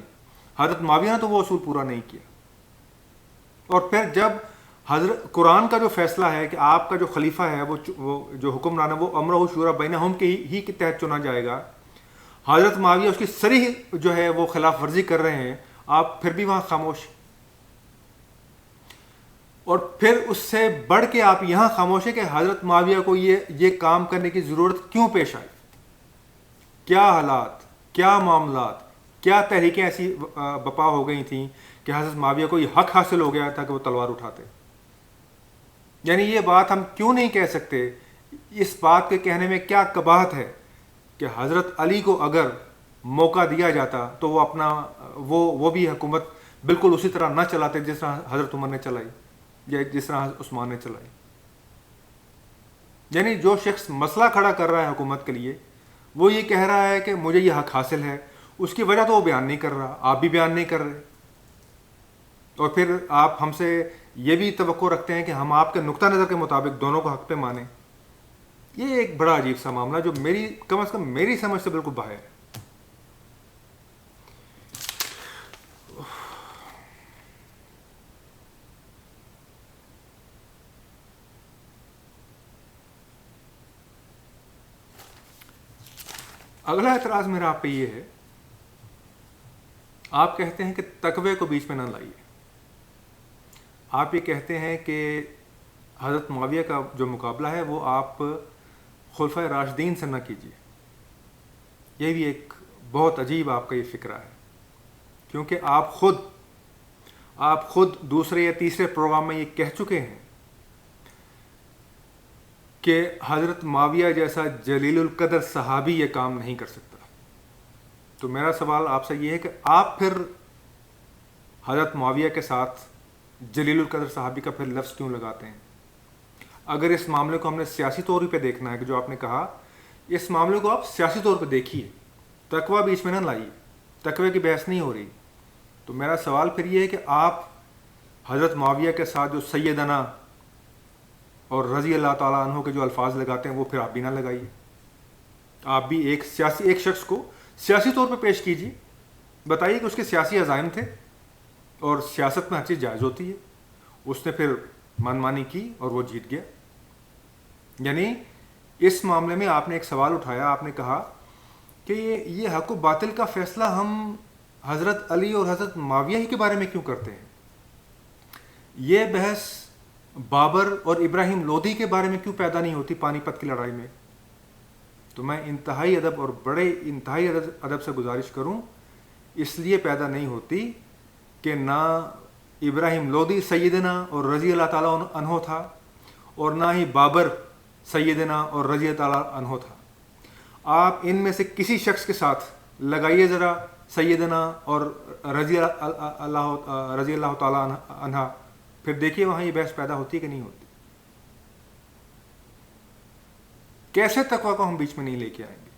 حضرت معاویہ نے تو وہ اصول پورا نہیں کیا. اور پھر جب حضرت قرآن کا جو فیصلہ ہے کہ آپ کا جو خلیفہ ہے وہ جو حکمران ہے وہ امرہ شورا بینہم کے ہی کے تحت چنا جائے گا، حضرت معاویہ اس کی صریح جو ہے وہ خلاف ورزی کر رہے ہیں، آپ پھر بھی وہاں خاموش. اور پھر اس سے بڑھ کے آپ یہاں خاموش ہیں کہ حضرت معاویہ کو یہ کام کرنے کی ضرورت کیوں پیش آئی، کیا حالات، کیا معاملات، کیا تحریکیں ایسی بپا ہو گئی تھیں کہ حضرت معاویہ کو یہ حق حاصل ہو گیا تھا کہ وہ تلوار اٹھاتے. یعنی یہ بات ہم کیوں نہیں کہہ سکتے، اس بات کے کہنے میں کیا قباحت ہے کہ حضرت علی کو اگر موقع دیا جاتا تو وہ اپنا وہ بھی حکومت بالکل اسی طرح نہ چلاتے جس طرح حضرت عمر نے چلائی یا جس طرح عثمان نے چلائی. یعنی جو شخص مسئلہ کھڑا کر رہا ہے حکومت کے لیے، وہ یہ کہہ رہا ہے کہ مجھے یہ حق حاصل ہے، اس کی وجہ تو وہ بیان نہیں کر رہا، آپ بھی بیان نہیں کر رہے. اور پھر آپ ہم سے یہ بھی توقع رکھتے ہیں کہ ہم آپ کے نقطہ نظر کے مطابق دونوں کو حق پہ مانیں. یہ ایک بڑا عجیب سا معاملہ جو کم از کم میری سمجھ سے بالکل باہر ہے. اگلا اعتراض میرا آپ پہ یہ ہے، آپ کہتے ہیں کہ تقوی کو بیچ میں نہ لائیے. آپ یہ کہتے ہیں کہ حضرت معاویہ کا جو مقابلہ ہے وہ آپ خلفائے راشدین سے نہ کیجیے. یہ بھی ایک بہت عجیب آپ کا یہ فکرہ ہے، کیونکہ آپ خود دوسرے یا تیسرے پروگرام میں یہ کہہ چکے ہیں کہ حضرت معاویہ جیسا جلیل القدر صحابی یہ کام نہیں کر سکتا. تو میرا سوال آپ سے یہ ہے کہ آپ پھر حضرت معاویہ کے ساتھ جلیل القدر صحابی کا پھر لفظ کیوں لگاتے ہیں؟ اگر اس معاملے کو ہم نے سیاسی طور پہ دیکھنا ہے کہ جو آپ نے کہا، اس معاملے کو آپ سیاسی طور پہ دیکھیے، تقوی بیچ میں نہ لائیے، تقوی کی بحث نہیں ہو رہی. تو میرا سوال پھر یہ ہے کہ آپ حضرت معاویہ کے ساتھ جو سیدنا اور رضی اللہ تعالیٰ عنہ کے جو الفاظ لگاتے ہیں وہ پھر آپ بھی نہ لگائیے. آپ بھی ایک شخص کو سیاسی طور پہ پیش کیجیے، بتائیے کہ اس کے سیاسی عزائم تھے اور سیاست میں ہر چیز جائز ہوتی ہے. اس نے پھر من مانی کی اور وہ جیت گیا. یعنی اس معاملے میں آپ نے ایک سوال اٹھایا، آپ نے کہا کہ یہ حق و باطل کا فیصلہ ہم حضرت علی اور حضرت معاویہ ہی کے بارے میں کیوں کرتے ہیں؟ یہ بحث بابر اور ابراہیم لودھی کے بارے میں کیوں پیدا نہیں ہوتی پانی پت کی لڑائی میں؟ تو میں انتہائی ادب اور بڑے انتہائی ادب سے گزارش کروں، اس لیے پیدا نہیں ہوتی کہ نہ ابراہیم لودھی سیدنا اور رضی اللہ تعالیٰ عنہ تھا اور نہ ہی بابر سیدنا اور رضی اللہ تعالیٰ عنہ تھا. آپ ان میں سے کسی شخص کے ساتھ لگائیے ذرا سیدنا اور رضی اللہ تعالیٰ عنہ، پھر دیکھیے وہاں یہ بحث پیدا ہوتی ہے کہ نہیں ہوتی. کیسے تقویٰ کو ہم بیچ میں نہیں لے کے آئیں گے؟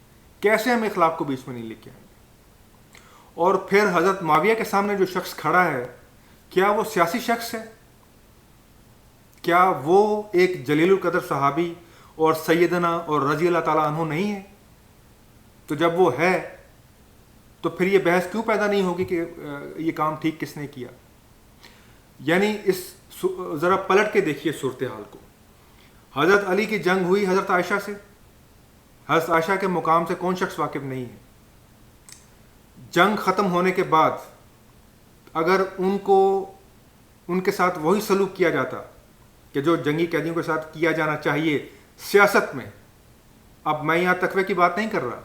کیسے ہم اخلاق کو بیچ میں نہیں لے کے آئیں گے؟ اور پھر حضرت معاویہ کے سامنے جو شخص کھڑا ہے، کیا وہ سیاسی شخص ہے؟ کیا وہ ایک جلیل القدر صحابی اور سیدنا اور رضی اللہ تعالیٰ عنہ نہیں ہے؟ تو جب وہ ہے تو پھر یہ بحث کیوں پیدا نہیں ہوگی کہ یہ کام ٹھیک کس نے کیا؟ یعنی ذرا پلٹ کے دیکھیے صورتحال کو. حضرت علی کی جنگ ہوئی حضرت عائشہ سے. حضرت عائشہ کے مقام سے کون شخص واقف نہیں ہے؟ جنگ ختم ہونے کے بعد اگر ان کے ساتھ وہی سلوک کیا جاتا کہ جو جنگی قیدیوں کے ساتھ کیا جانا چاہیے سیاست میں، اب میں یہاں تقوی کی بات نہیں کر رہا،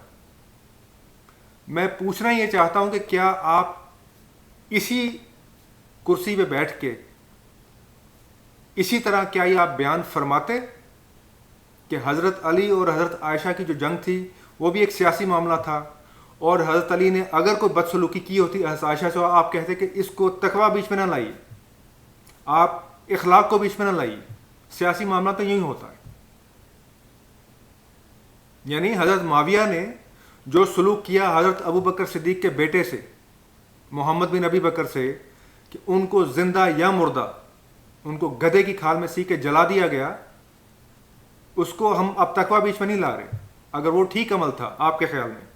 میں پوچھنا یہ چاہتا ہوں کہ کیا آپ اسی کرسی پہ بیٹھ کے اسی طرح کیا یہ آپ بیان فرماتے کہ حضرت علی اور حضرت عائشہ کی جو جنگ تھی وہ بھی ایک سیاسی معاملہ تھا، اور حضرت علی نے اگر کوئی بدسلوکی کی ہوتی حضرت عائشہ سے، آپ کہتے کہ اس کو تقویٰ بیچ میں نہ لائیے، آپ اخلاق کو بیچ میں نہ لائیے، سیاسی معاملہ تو یوں ہوتا ہے. یعنی حضرت معاویہ نے جو سلوک کیا حضرت ابو بکر صدیق کے بیٹے سے، محمد بن ابی بکر سے، کہ ان کو زندہ یا مردہ ان کو گدھے کی کھال میں سی کے جلا دیا گیا، اس کو ہم اب تقوی بیچ میں نہیں لا رہے. اگر وہ ٹھیک عمل تھا آپ کے خیال میں,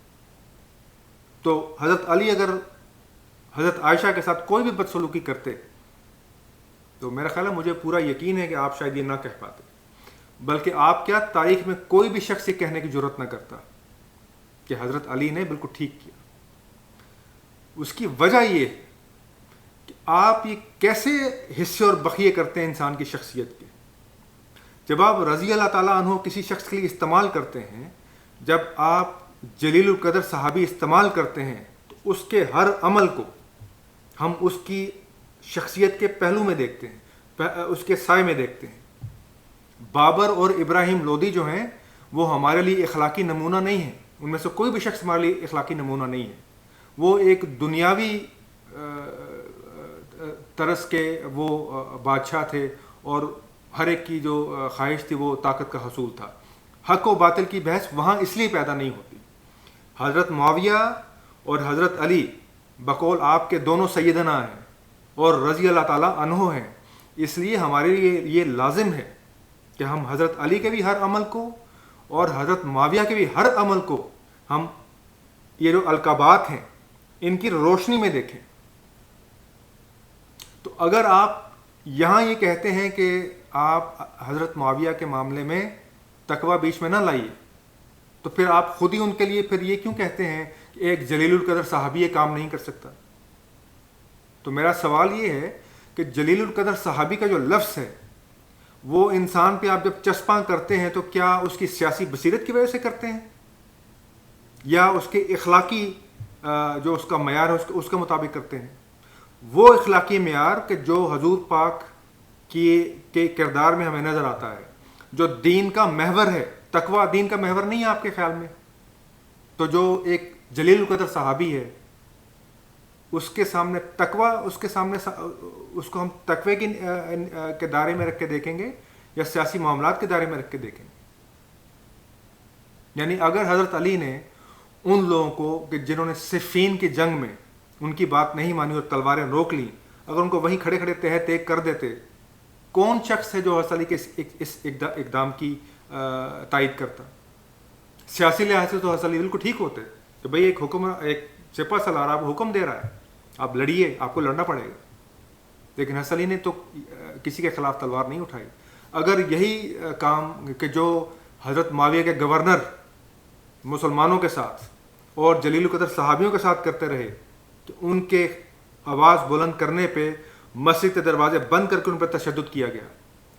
تو حضرت علی اگر حضرت عائشہ کے ساتھ کوئی بھی بدسلوکی کرتے تو میرا خیال ہے, مجھے پورا یقین ہے کہ آپ شاید یہ نہ کہہ پاتے, بلکہ آپ کیا تاریخ میں کوئی بھی شخص یہ کہنے کی جرت نہ کرتا کہ حضرت علی نے بالکل ٹھیک کیا. اس کی وجہ یہ کہ آپ یہ کیسے حصے اور بخیے کرتے ہیں انسان کی شخصیت کے. جب آپ رضی اللہ تعالیٰ عنہ کسی شخص کے لیے استعمال کرتے ہیں, جب آپ جلیل القدر صحابی استعمال کرتے ہیں, تو اس کے ہر عمل کو ہم اس کی شخصیت کے پہلو میں دیکھتے ہیں, اس کے سائے میں دیکھتے ہیں. بابر اور ابراہیم لودھی جو ہیں وہ ہمارے لیے اخلاقی نمونہ نہیں ہیں, ان میں سے کوئی بھی شخص ہمارے لیے اخلاقی نمونہ نہیں ہے. وہ ایک دنیاوی طرز کے وہ بادشاہ تھے, اور ہر ایک کی جو خواہش تھی وہ طاقت کا حصول تھا. حق و باطل کی بحث وہاں اس لیے پیدا نہیں ہوتی. حضرت معاویہ اور حضرت علی بقول آپ کے دونوں سیدنا ہیں اور رضی اللہ تعالیٰ عنہ ہیں, اس لیے ہمارے لیے یہ لازم ہے کہ ہم حضرت علی کے بھی ہر عمل کو اور حضرت معاویہ کے بھی ہر عمل کو ہم یہ جو القابات ہیں ان کی روشنی میں دیکھیں. تو اگر آپ یہاں یہ کہتے ہیں کہ آپ حضرت معاویہ کے معاملے میں تقوی بیچ میں نہ لائیے, تو پھر آپ خود ہی ان کے لیے پھر یہ کیوں کہتے ہیں کہ ایک جلیل القدر صحابی یہ کام نہیں کر سکتا. تو میرا سوال یہ ہے کہ جلیل القدر صحابی کا جو لفظ ہے وہ انسان پہ آپ جب چسپاں کرتے ہیں تو کیا اس کی سیاسی بصیرت کی وجہ سے کرتے ہیں, یا اس کے اخلاقی جو اس کا معیار ہے اس کے مطابق کرتے ہیں. وہ اخلاقی معیار کہ جو حضور پاک کے کردار میں ہمیں نظر آتا ہے, جو دین کا محور ہے. تقوی دین کا محور نہیں ہے آپ کے خیال میں؟ تو جو ایک جلیل القدر صحابی ہے اس کے سامنے تقوی, اس کے سامنے اس کو ہم تقوی کے دائرے میں رکھ کے دیکھیں گے یا سیاسی معاملات کے دائرے میں رکھ کے دیکھیں گے؟ یعنی اگر حضرت علی نے ان لوگوں کو کہ جنہوں نے صفین کی جنگ میں ان کی بات نہیں مانی اور تلواریں روک لیں, اگر ان کو وہیں کھڑے کھڑے تہ تیگ کر دیتے, کون شخص ہے جو حضرت علی کے اس اقدام کی تائید کرتا؟ سیاسی لحاظ سے تو حضرت علی بالکل ٹھیک ہوتے کہ بھئی ایک حکم, ایک سپہ سالار آپ کو حکم دے رہا ہے, آپ لڑیے, آپ کو لڑنا پڑے گا. لیکن حضرت علی نے تو کسی کے خلاف تلوار نہیں اٹھائی. اگر یہی کام کہ جو حضرت معاویہ کے گورنر مسلمانوں کے ساتھ اور جلیل القدر صحابیوں کے ساتھ کرتے رہے, تو ان کے آواز بلند کرنے پہ مسجد کے دروازے بند کر کے ان پر تشدد کیا گیا.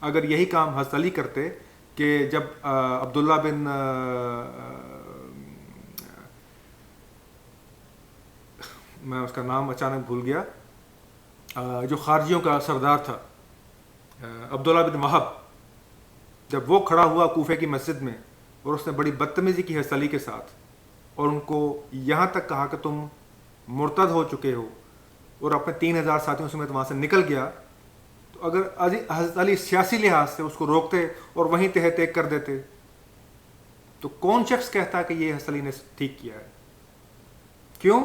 اگر یہی کام حضرت علی کرتے کہ جب عبداللہ بن میں اس کا نام اچانک بھول گیا, جو خارجیوں کا سردار تھا, عبداللہ بن وہب, جب وہ کھڑا ہوا کوفے کی مسجد میں اور اس نے بڑی بدتمیزی کی حضرت علی کے ساتھ, اور ان کو یہاں تک کہا کہ تم مرتد ہو چکے ہو, اور اپنے 3000 ساتھیوں سمیت وہاں سے نکل گیا, تو اگر حضرت علی سیاسی لحاظ سے اس کو روکتے اور وہیں تہ تیگ کر دیتے, تو کون شخص کہتا ہے کہ یہ حضرت علی نے ٹھیک کیا ہے؟ کیوں؟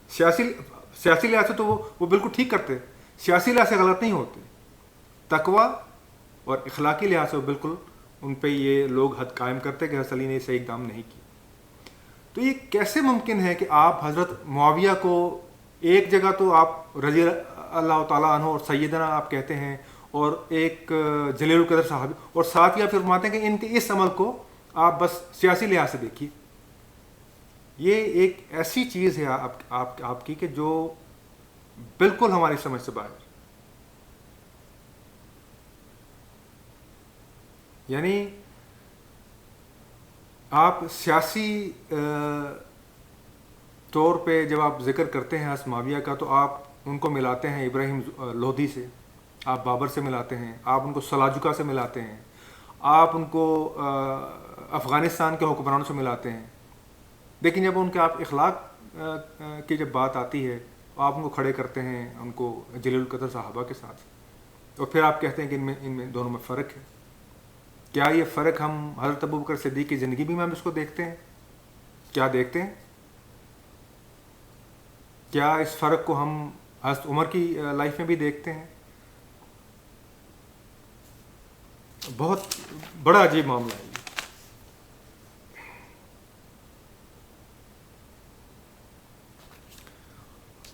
سیاسی لحاظ سے تو وہ بالکل ٹھیک کرتے, سیاسی لحاظ سے غلط نہیں ہوتے. تقوی اور اخلاقی لحاظ سے بالکل ان پہ یہ لوگ حد قائم کرتے کہ حضرت علی نے صحیح کام نہیں کیا. تو یہ کیسے ممکن ہے کہ آپ حضرت معاویہ کو ایک جگہ تو آپ رضی اللہ تعالیٰ عنہ اور سیدنا آپ کہتے ہیں, اور ایک جلیل القدر صحابی, اور ساتھ ہی آپ فرماتے ہیں کہ ان کے اس عمل کو آپ بس سیاسی لحاظ سے دیکھیے. یہ ایک ایسی چیز ہے آپ کی کہ جو بالکل ہماری سمجھ سے باہر. یعنی آپ سیاسی طور پہ جب آپ ذکر کرتے ہیں حضرت معاویہ کا, تو آپ ان کو ملاتے ہیں ابراہیم لودھی سے, آپ بابر سے ملاتے ہیں, آپ ان کو سلاجقہ سے ملاتے ہیں, آپ ان کو افغانستان کے حکمرانوں سے ملاتے ہیں. لیکن جب ان کے آپ اخلاق کی جب بات آتی ہے, آپ ان کو کھڑے کرتے ہیں ان کو جلیل القدر صحابہ کے ساتھ, اور پھر آپ کہتے ہیں کہ ان میں دونوں میں فرق ہے. کیا یہ فرق ہم حضرت ابوبکر صدیق کی زندگی بھی میں ہم اس کو دیکھتے ہیں؟ کیا دیکھتے ہیں؟ کیا اس فرق کو ہم حضرت عمر کی لائف میں بھی دیکھتے ہیں؟ بہت بڑا عجیب معاملہ ہے.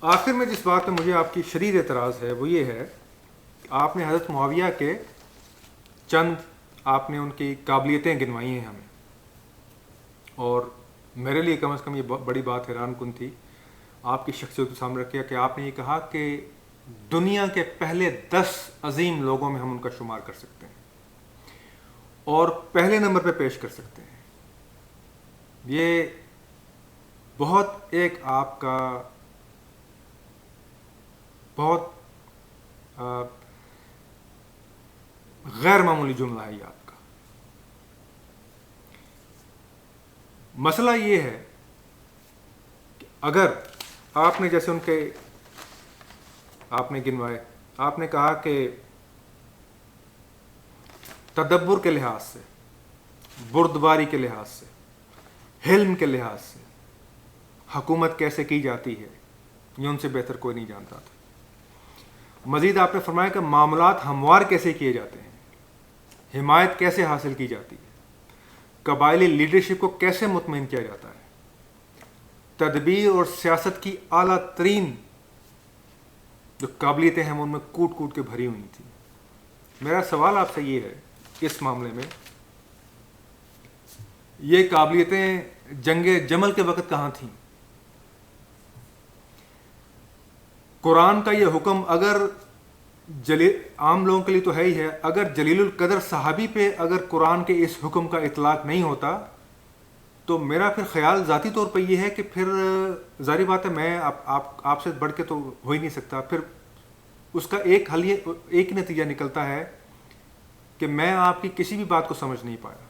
آخر میں جس بات پہ مجھے آپ کی شدید اعتراض ہے وہ یہ ہے کہ آپ نے حضرت معاویہ کے چند آپ نے ان کی قابلیتیں گنوائی ہیں ہمیں، اور میرے لیے کم از کم یہ بڑی بات حیران کن تھی آپ کی شخصیت کو سامنے رکھا کہ آپ نے یہ کہا کہ دنیا کے پہلے 10 عظیم لوگوں میں ہم ان کا شمار کر سکتے ہیں اور پہلے نمبر پہ پیش کر سکتے ہیں. یہ بہت ایک آپ کا بہت غیر معمولی جملہ ہے یہ آپ کا. مسئلہ یہ ہے کہ اگر آپ نے جیسے ان کے آپ نے گنوائے، آپ نے کہا کہ تدبر کے لحاظ سے، بردباری کے لحاظ سے، حلم کے لحاظ سے حکومت کیسے کی جاتی ہے یہ ان سے بہتر کوئی نہیں جانتا تھا. مزید آپ نے فرمایا کہ معاملات ہموار کیسے کیے جاتے ہیں، حمایت کیسے حاصل کی جاتی ہے، قبائلی لیڈرشپ کو کیسے مطمئن کیا جاتا ہے، تدبیر اور سیاست کی اعلیٰ ترین جو قابلیتیں ہیں ان میں کوٹ کوٹ کے بھری ہوئی تھیں. میرا سوال آپ سے یہ ہے اس معاملے میں، یہ قابلیتیں جنگ جمل کے وقت کہاں تھیں؟ قرآن کا یہ حکم اگر عام لوگوں کے لیے تو ہے ہی ہے، اگر جلیل القدر صحابی پہ اگر قرآن کے اس حکم کا اطلاق نہیں ہوتا تو میرا پھر خیال ذاتی طور پہ یہ ہے کہ پھر ظاہری بات ہے میں آپ سے بڑھ کے تو ہو ہی نہیں سکتا. پھر اس کا ایک حل ایک نتیجہ نکلتا ہے کہ میں آپ کی کسی بھی بات کو سمجھ نہیں پایا.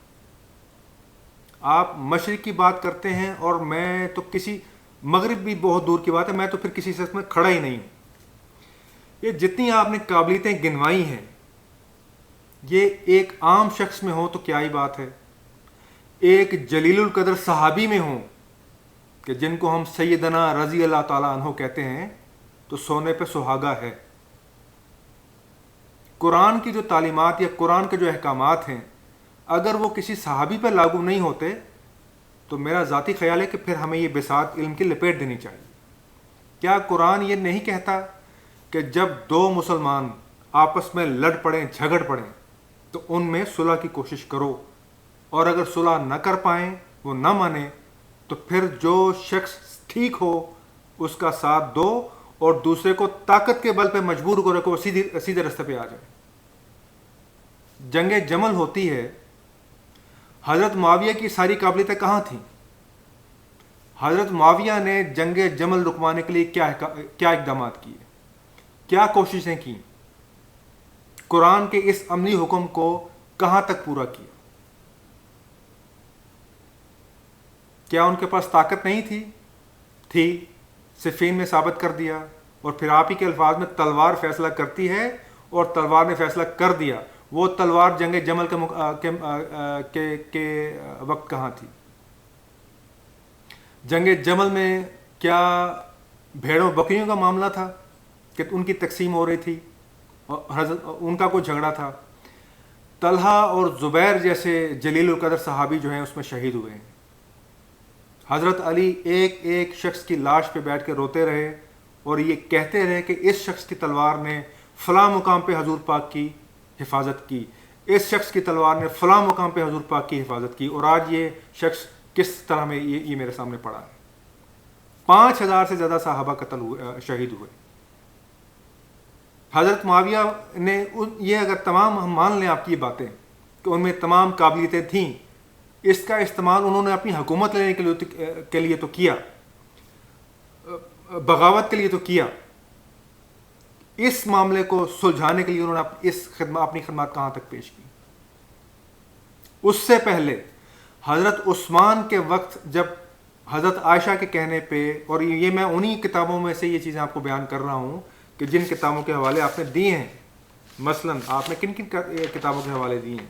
آپ مشرق کی بات کرتے ہیں اور میں تو کسی مغرب بھی بہت دور کی بات ہے، میں تو پھر کسی سطح میں کھڑا ہی نہیں ہوں. یہ جتنی آپ نے قابلیتیں گنوائی ہیں یہ ایک عام شخص میں ہو تو کیا ہی بات ہے، ایک جلیل القدر صحابی میں ہوں کہ جن کو ہم سیدنا رضی اللہ تعالیٰ عنہ کہتے ہیں تو سونے پہ سہاگا ہے. قرآن کی جو تعلیمات یا قرآن کے جو احکامات ہیں اگر وہ کسی صحابی پہ لاگو نہیں ہوتے تو میرا ذاتی خیال ہے کہ پھر ہمیں یہ بساط علم کی لپیٹ دینی چاہیے. کیا قرآن یہ نہیں کہتا کہ جب دو مسلمان آپس میں لڑ پڑیں، جھگڑ پڑیں تو ان میں صلح کی کوشش کرو، اور اگر صلح نہ کر پائیں، وہ نہ مانے، تو پھر جو شخص ٹھیک ہو اس کا ساتھ دو اور دوسرے کو طاقت کے بل پہ مجبور کرو کہ وہ سیدھے راستے پہ آ جائے. جنگ جمل ہوتی ہے، حضرت معاویہ کی ساری قابلیتیں کہاں تھیں؟ حضرت معاویہ نے جنگ جمل رکوانے کے لیے کیا اقدامات کیے، کیا کوششیں کی، قرآن کے اس عملی حکم کو کہاں تک پورا کیا؟ کیا ان کے پاس طاقت نہیں تھی؟ صفین میں ثابت کر دیا، اور پھر آپ ہی کے الفاظ میں تلوار فیصلہ کرتی ہے اور تلوار نے فیصلہ کر دیا. وہ تلوار جنگ جمل کے وقت کہاں تھی؟ جنگ جمل میں کیا بھیڑوں بکریوں کا معاملہ تھا کہ ان کی تقسیم ہو رہی تھی اور ان کا کوئی جھگڑا تھا؟ طلحہ اور زبیر جیسے جلیل القدر صحابی جو ہیں اس میں شہید ہوئے ہیں. حضرت علی ایک ایک شخص کی لاش پہ بیٹھ کے روتے رہے اور یہ کہتے رہے کہ اس شخص کی تلوار نے فلاں مقام پہ حضور پاک کی حفاظت کی، اس شخص کی تلوار نے فلاں مقام پہ حضور پاک کی حفاظت کی، اور آج یہ شخص کس طرح میں یہ میرے سامنے پڑا ہے. 5000 سے زیادہ صحابہ شہید ہوئے. حضرت معاویہ نے یہ اگر تمام ہم مان لیں آپ کی باتیں کہ ان میں تمام قابلیتیں تھیں، اس کا استعمال انہوں نے اپنی حکومت لینے کے لیے تو کیا، بغاوت کے لیے تو کیا، اس معاملے کو سلجھانے کے لیے انہوں نے اپنی خدمات کہاں تک پیش کی؟ اس سے پہلے حضرت عثمان کے وقت جب حضرت عائشہ کے کہنے پہ، اور یہ میں انہی کتابوں میں سے یہ چیزیں آپ کو بیان کر رہا ہوں کہ جن کتابوں کے حوالے آپ نے دیے ہیں. مثلا آپ نے کن کن کتابوں کے حوالے دیے ہیں؟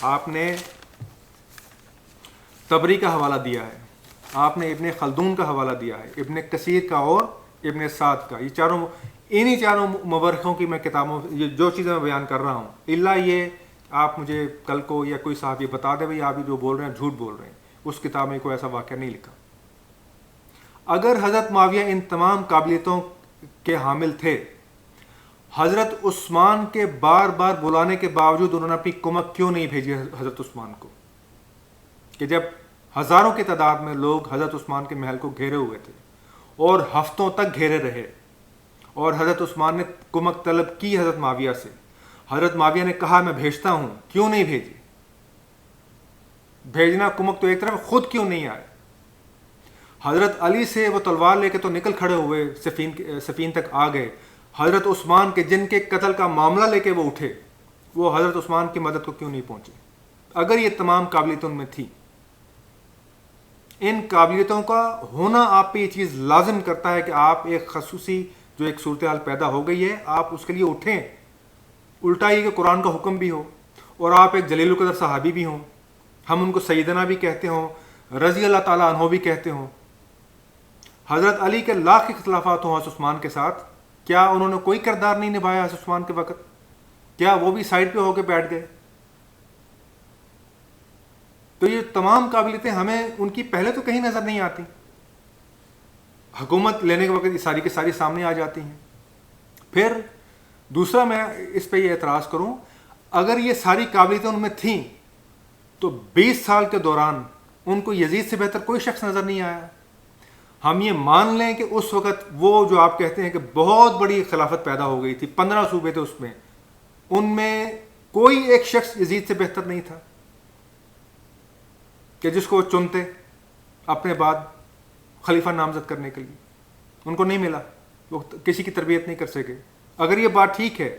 آپ نے طبری کا حوالہ دیا ہے، آپ نے ابن خلدون کا حوالہ دیا ہے، ابن کثیر کا اور ابن سعد کا. یہ انہی چاروں مورخوں کی میں کتابوں جو چیزیں میں بیان کر رہا ہوں، الا یہ آپ مجھے کل کو یا کوئی صحابی بتا دے بھائی آپ جو بول رہے ہیں جھوٹ بول رہے ہیں، اس کتاب میں کوئی ایسا واقعہ نہیں لکھا. اگر حضرت معاویہ ان تمام قابلیتوں کے حامل تھے، حضرت عثمان کے بار بار بلانے کے باوجود انہوں نے اپنی کمک کیوں نہیں بھیجی حضرت عثمان کو؟ کہ جب ہزاروں کی تعداد میں لوگ حضرت عثمان کے محل کو گھیرے ہوئے تھے اور ہفتوں تک گھیرے رہے، اور حضرت عثمان نے کمک طلب کی حضرت معاویہ سے، حضرت معاویہ نے کہا میں بھیجتا ہوں، کیوں نہیں بھیجی؟ بھیجنا کمک تو ایک طرف، خود کیوں نہیں آئے؟ حضرت علی سے وہ تلوار لے کے تو نکل کھڑے ہوئے، سفین تک آ گئے، حضرت عثمان کے جن کے قتل کا معاملہ لے کے وہ اٹھے، وہ حضرت عثمان کی مدد کو کیوں نہیں پہنچے؟ اگر یہ تمام قابلیتوں میں تھی، ان قابلیتوں کا ہونا آپ پہ یہ چیز لازم کرتا ہے کہ آپ ایک خصوصی جو ایک صورتحال پیدا ہو گئی ہے آپ اس کے لیے اٹھیں۔ الٹا یہ کہ قرآن کا حکم بھی ہو اور آپ ایک جلیل القدر صحابی بھی ہوں، ہم ان کو سیدنا بھی کہتے ہوں، رضی اللہ تعالیٰ عنہ بھی کہتے ہوں، حضرت علی کے لاکھ اختلافات ہوں حضرت عثمان کے ساتھ، کیا انہوں نے کوئی کردار نہیں نبھایا حضرت عثمان کے وقت؟ کیا وہ بھی سائڈ پہ ہو کے بیٹھ گئے؟ تو یہ تمام قابلیتیں ہمیں ان کی پہلے تو کہیں نظر نہیں آتی، حکومت لینے کے وقت یہ ساری کی ساری سامنے آ جاتی ہیں۔ پھر دوسرا میں اس پہ یہ اعتراض کروں، اگر یہ ساری قابلیتیں ان میں تھیں تو 20 سال کے دوران ان کو یزید سے بہتر کوئی شخص نظر نہیں آیا۔ ہم یہ مان لیں کہ اس وقت وہ جو آپ کہتے ہیں کہ بہت بڑی خلافت پیدا ہو گئی تھی، 15 صوبے تھے اس میں، ان میں کوئی ایک شخص یزید سے بہتر نہیں تھا کہ جس کو وہ چنتے اپنے بعد خلیفہ نامزد کرنے کے لیے، ان کو نہیں ملا، وہ کسی کی تربیت نہیں کر سکے۔ اگر یہ بات ٹھیک ہے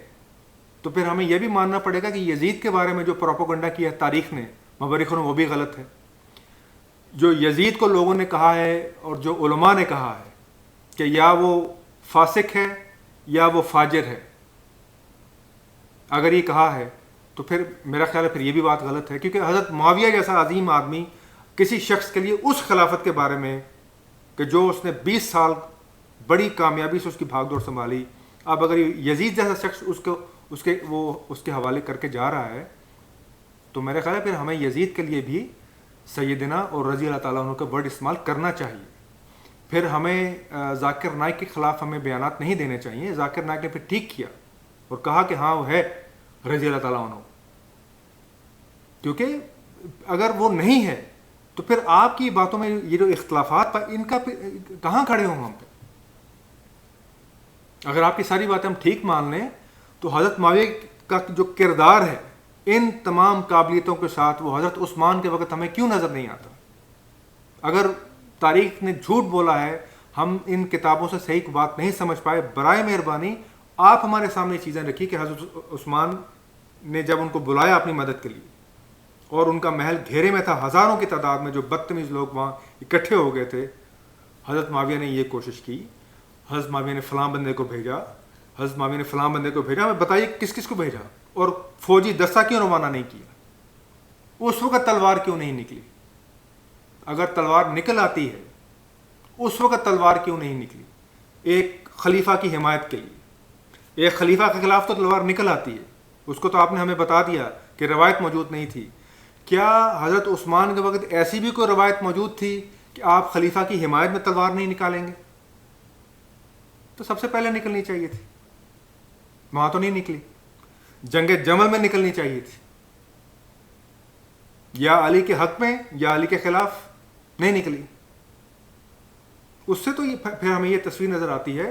تو پھر ہمیں یہ بھی ماننا پڑے گا کہ یزید کے بارے میں جو پروپیگنڈا کیا ہے تاریخ نے، مورخوں نے، وہ بھی غلط ہے۔ جو یزید کو لوگوں نے کہا ہے اور جو علماء نے کہا ہے کہ یا وہ فاسق ہے یا وہ فاجر ہے، اگر یہ کہا ہے تو پھر میرا خیال ہے پھر یہ بھی بات غلط ہے، کیونکہ حضرت معاویہ جیسا عظیم آدمی کسی شخص کے لیے اس خلافت کے بارے میں کہ جو اس نے 20 سال بڑی کامیابی سے اس کی بھاگ دوڑ سنبھالی، اب اگر یزید جیسا شخص اس کے حوالے کر کے جا رہا ہے تو میرا خیال ہے پھر ہمیں یزید کے لیے بھی سیدنا اور رضی اللہ تعالیٰ عنہ کا ورڈ استعمال کرنا چاہیے۔ پھر ہمیں ذاکر نائک کے خلاف ہمیں بیانات نہیں دینے چاہیے۔ ذاکر نائک نے پھر ٹھیک کیا اور کہا کہ ہاں وہ ہے رضی اللہ تعالیٰ عنہ، کیونکہ اگر وہ نہیں ہے تو پھر آپ کی باتوں میں یہ جو اختلافات ان کا کہاں کھڑے ہوں ہم پہ؟ اگر آپ کی ساری باتیں ہم ٹھیک مان لیں تو حضرت معاویہ کا جو کردار ہے ان تمام قابلیتوں کے ساتھ وہ حضرت عثمان کے وقت ہمیں کیوں نظر نہیں آتا؟ اگر تاریخ نے جھوٹ بولا ہے، ہم ان کتابوں سے صحیح بات نہیں سمجھ پائے، برائے مہربانی آپ ہمارے سامنے چیزیں رکھی کہ حضرت عثمان نے جب ان کو بلایا اپنی مدد کے لیے اور ان کا محل گھیرے میں تھا، ہزاروں کی تعداد میں جو بدتمیز لوگ وہاں اکٹھے ہو گئے تھے، حضرت معاویہ نے یہ کوشش کی، حضرت معاویہ نے فلاں بندے کو بھیجا، حضرت معاویہ نے فلاں بندے کو بھیجا، ہمیں بتائیے کس کس کو بھیجا، اور فوجی دستہ کیوں روانہ نہیں کیا؟ اس وقت تلوار کیوں نہیں نکلی؟ اگر تلوار نکل آتی ہے اس وقت تلوار کیوں نہیں نکلی؟ ایک خلیفہ کی حمایت کے لیے، ایک خلیفہ کے خلاف تو تلوار نکل آتی ہے، اس کو تو آپ نے ہمیں بتا دیا کہ روایت موجود نہیں تھی۔ کیا حضرت عثمان کے وقت ایسی بھی کوئی روایت موجود تھی کہ آپ خلیفہ کی حمایت میں تلوار نہیں نکالیں گے؟ تو سب سے پہلے نکلنی چاہیے تھی، وہاں تو نہیں نکلی۔ جنگ جمل میں نکلنی چاہیے تھی، یا علی کے حق میں یا علی کے خلاف، نہیں نکلی۔ اس سے تو پھر ہمیں یہ تصویر نظر آتی ہے،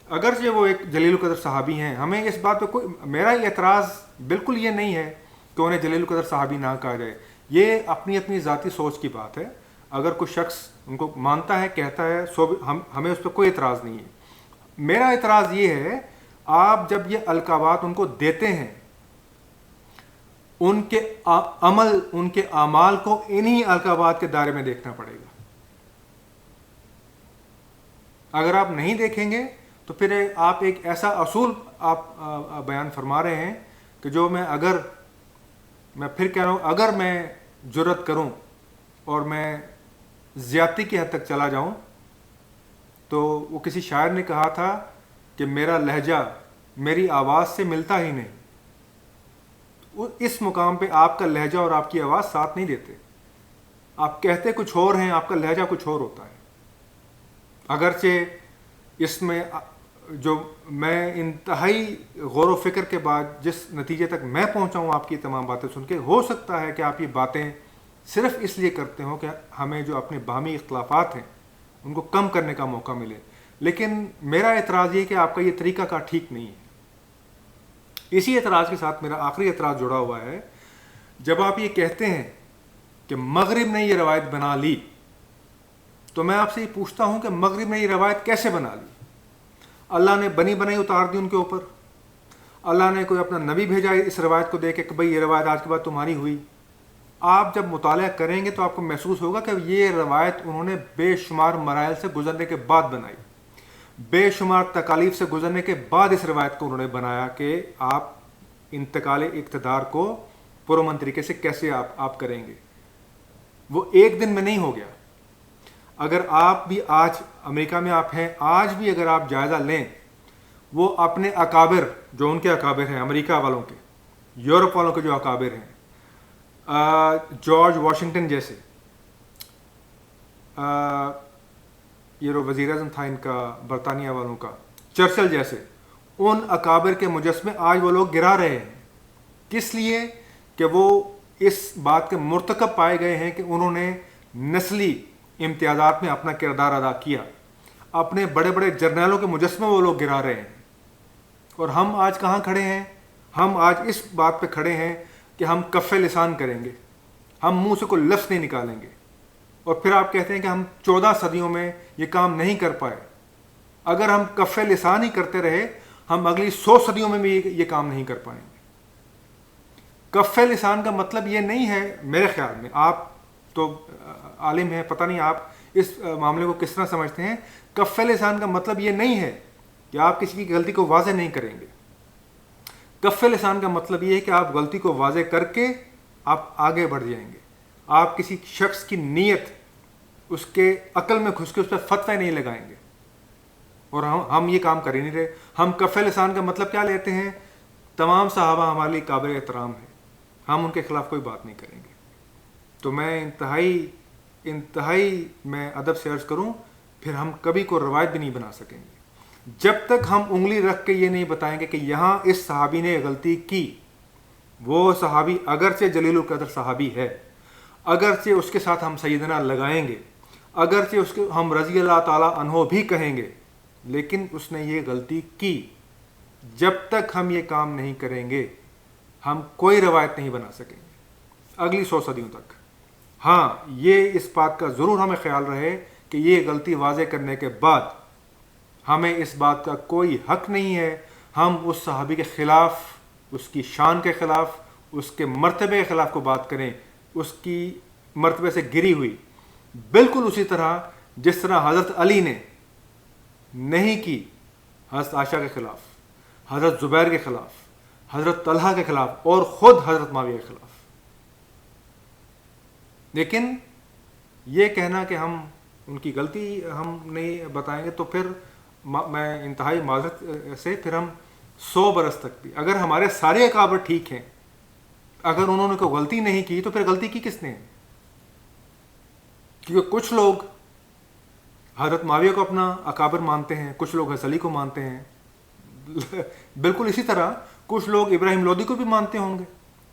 اگرچہ وہ ایک جلیل القدر صحابی ہیں، ہمیں اس بات پہ کوئی، میرا یہ اعتراض بالکل یہ نہیں ہے کہ انہیں جلیل القدر صحابی نہ کہا جائے، یہ اپنی اپنی ذاتی سوچ کی بات ہے۔ اگر کوئی شخص ان کو مانتا ہے، کہتا ہے، ہمیں اس پہ کوئی اعتراض نہیں ہے۔ میرا اعتراض یہ ہے، آپ جب یہ القابات ان کو دیتے ہیں، ان کے عمل، ان کے اعمال کو انہی القابات کے دائرے میں دیکھنا پڑے گا۔ اگر آپ نہیں دیکھیں گے تو پھر آپ ایک ایسا اصول آپ بیان فرما رہے ہیں کہ جو میں پھر کہہ رہا ہوں، اگر میں جرات کروں اور میں زیادتی کی حد تک چلا جاؤں تو وہ کسی شاعر نے کہا تھا کہ میرا لہجہ میری آواز سے ملتا ہی نہیں۔ اس مقام پہ آپ کا لہجہ اور آپ کی آواز ساتھ نہیں دیتے، آپ کہتے کچھ اور ہیں، آپ کا لہجہ کچھ اور ہوتا ہے۔ اگرچہ اس میں جو میں انتہائی غور و فکر کے بعد جس نتیجے تک میں پہنچا ہوں آپ کی تمام باتیں سن کے، ہو سکتا ہے کہ آپ یہ باتیں صرف اس لیے کرتے ہوں کہ ہمیں جو اپنے باہمی اختلافات ہیں ان کو کم کرنے کا موقع ملے، لیکن میرا اعتراض یہ کہ آپ کا یہ طریقہ کار ٹھیک نہیں ہے۔ اسی اعتراض کے ساتھ میرا آخری اعتراض جڑا ہوا ہے، جب آپ یہ کہتے ہیں کہ مغرب نے یہ روایت بنا لی، تو میں آپ سے یہ پوچھتا ہوں کہ مغرب نے یہ روایت کیسے بنا لی؟ اللہ نے بنی بنائی اتار دی ان کے اوپر؟ اللہ نے کوئی اپنا نبی بھیجا اس روایت کو دے کے کہ بھئی یہ روایت آج کے بعد تمہاری ہوئی؟ آپ جب مطالعہ کریں گے تو آپ کو محسوس ہوگا کہ یہ روایت انہوں نے بے شمار مراحل سے گزرنے کے بعد بنائی، بے شمار تکالیف سے گزرنے کے بعد اس روایت کو انہوں نے بنایا کہ آپ انتقال اقتدار کو پرامن طریقے سے کیسے آپ کریں گے۔ وہ ایک دن میں نہیں ہو گیا۔ اگر آپ بھی آج امریکہ میں آپ ہیں، آج بھی اگر آپ جائزہ لیں، وہ اپنے اکابر جو ان کے اکابر ہیں، امریکہ والوں کے، یورپ والوں کے جو اکابر ہیں، جارج واشنگٹن جیسے، یہ وزیر اعظم تھا ان کا برطانیہ والوں کا، چرچل جیسے، ان اکابر کے مجسمے آج وہ لوگ گرا رہے ہیں۔ کس لیے؟ کہ وہ اس بات کے مرتکب پائے گئے ہیں کہ انہوں نے نسلی امتیازات میں اپنا کردار ادا کیا۔ اپنے بڑے بڑے جرنیلوں کے مجسمے وہ لوگ گرا رہے ہیں۔ اور ہم آج کہاں کھڑے ہیں؟ ہم آج اس بات پہ کھڑے ہیں کہ ہم کف لسان کریں گے، ہم منہ سے کوئی لفظ نہیں نکالیں گے، اور پھر آپ کہتے ہیں کہ ہم 14 صدیوں میں یہ کام نہیں کر پائے۔ اگر ہم کف لسان ہی کرتے رہے، ہم اگلی 100 صدیوں میں بھی یہ کام نہیں کر پائیں گے۔ کف لسان کا مطلب یہ نہیں ہے، میرے خیال میں، آپ تو عالم ہیں، پتہ نہیں آپ اس معاملے کو کس طرح سمجھتے ہیں، کف لسان کا مطلب یہ نہیں ہے کہ آپ کسی کی غلطی کو واضح نہیں کریں گے۔ کف لسان کا مطلب یہ ہے کہ آپ غلطی کو واضح کر کے آپ آگے بڑھ جائیں گے۔ آپ کسی شخص کی نیت اس کے عقل میں گھس کے اس پہ فتوی نہیں لگائیں گے، اور ہم یہ کام کر ہی نہیں رہے۔ ہم کف لسان کا مطلب کیا لیتے ہیں؟ تمام صحابہ ہمارے لیے قابل احترام ہیں، ہم ان کے خلاف کوئی بات نہیں کریں گے۔ تو میں انتہائی میں ادب سے عرض کروں، پھر ہم کبھی کوئی روایت بھی نہیں بنا سکیں گے جب تک ہم انگلی رکھ کے یہ نہیں بتائیں گے کہ یہاں اس صحابی نے غلطی کی۔ وہ صحابی اگرچہ جلیل القدر صحابی ہے، اگرچہ اس کے ساتھ ہم سیدنا لگائیں گے، اگرچہ اس کے ہم رضی اللہ تعالیٰ عنہ بھی کہیں گے، لیکن اس نے یہ غلطی کی۔ جب تک ہم یہ کام نہیں کریں گے، ہم کوئی روایت نہیں بنا سکیں گے اگلی 100 صدیوں تک۔ ہاں، یہ اس بات کا ضرور ہمیں خیال رہے کہ یہ غلطی واضح کرنے کے بعد ہمیں اس بات کا کوئی حق نہیں ہے ہم اس صحابی کے خلاف، اس کی شان کے خلاف، اس کے مرتبے کے خلاف کو بات کریں، اس کی مرتبے سے گری ہوئی، بالکل اسی طرح جس طرح حضرت علی نے نہیں کی حضرت عائشہ کے خلاف، حضرت زبیر کے خلاف، حضرت طلحہ کے خلاف، اور خود حضرت معاویہ کے خلاف۔ لیکن یہ کہنا کہ ہم ان کی غلطی ہم نہیں بتائیں گے، تو پھر میں انتہائی معذرت سے، پھر ہم 100 برس تک بھی اگر ہمارے سارے اکابر ٹھیک ہیں، اگر انہوں نے کوئی غلطی نہیں کی، تو پھر غلطی کی کس نے؟ کیونکہ کچھ لوگ حضرت معاویہ کو اپنا اکابر مانتے ہیں، کچھ لوگ حضرت علی کو مانتے ہیں، بالکل اسی طرح کچھ لوگ ابراہیم لودھی کو بھی مانتے ہوں گے،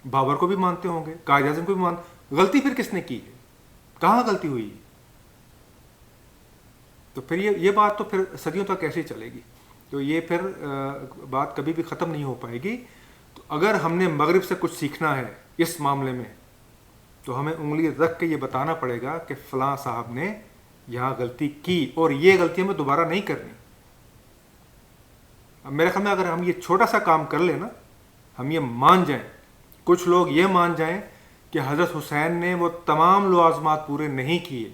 بابر کو بھی مانتے ہوں گے، قائد اعظم کو بھی مانتے۔ غلطی پھر کس نے کی ہے؟ کہاں غلطی ہوئی؟ تو پھر یہ بات تو پھر صدیوں تک کیسے چلے گی؟ تو یہ پھر بات کبھی بھی ختم نہیں ہو پائے گی۔ تو اگر ہم نے مغرب سے کچھ سیکھنا ہے اس معاملے میں، تو ہمیں انگلی رکھ کے یہ بتانا پڑے گا کہ فلاں صاحب نے یہاں غلطی کی، اور یہ غلطی ہمیں دوبارہ نہیں کرنی۔ میرے خیال میں اگر ہم یہ چھوٹا سا کام کر لیں نا، ہم یہ مان جائیں، کچھ لوگ یہ مان جائیں کہ حضرت حسین نے وہ تمام لوازمات پورے نہیں کیے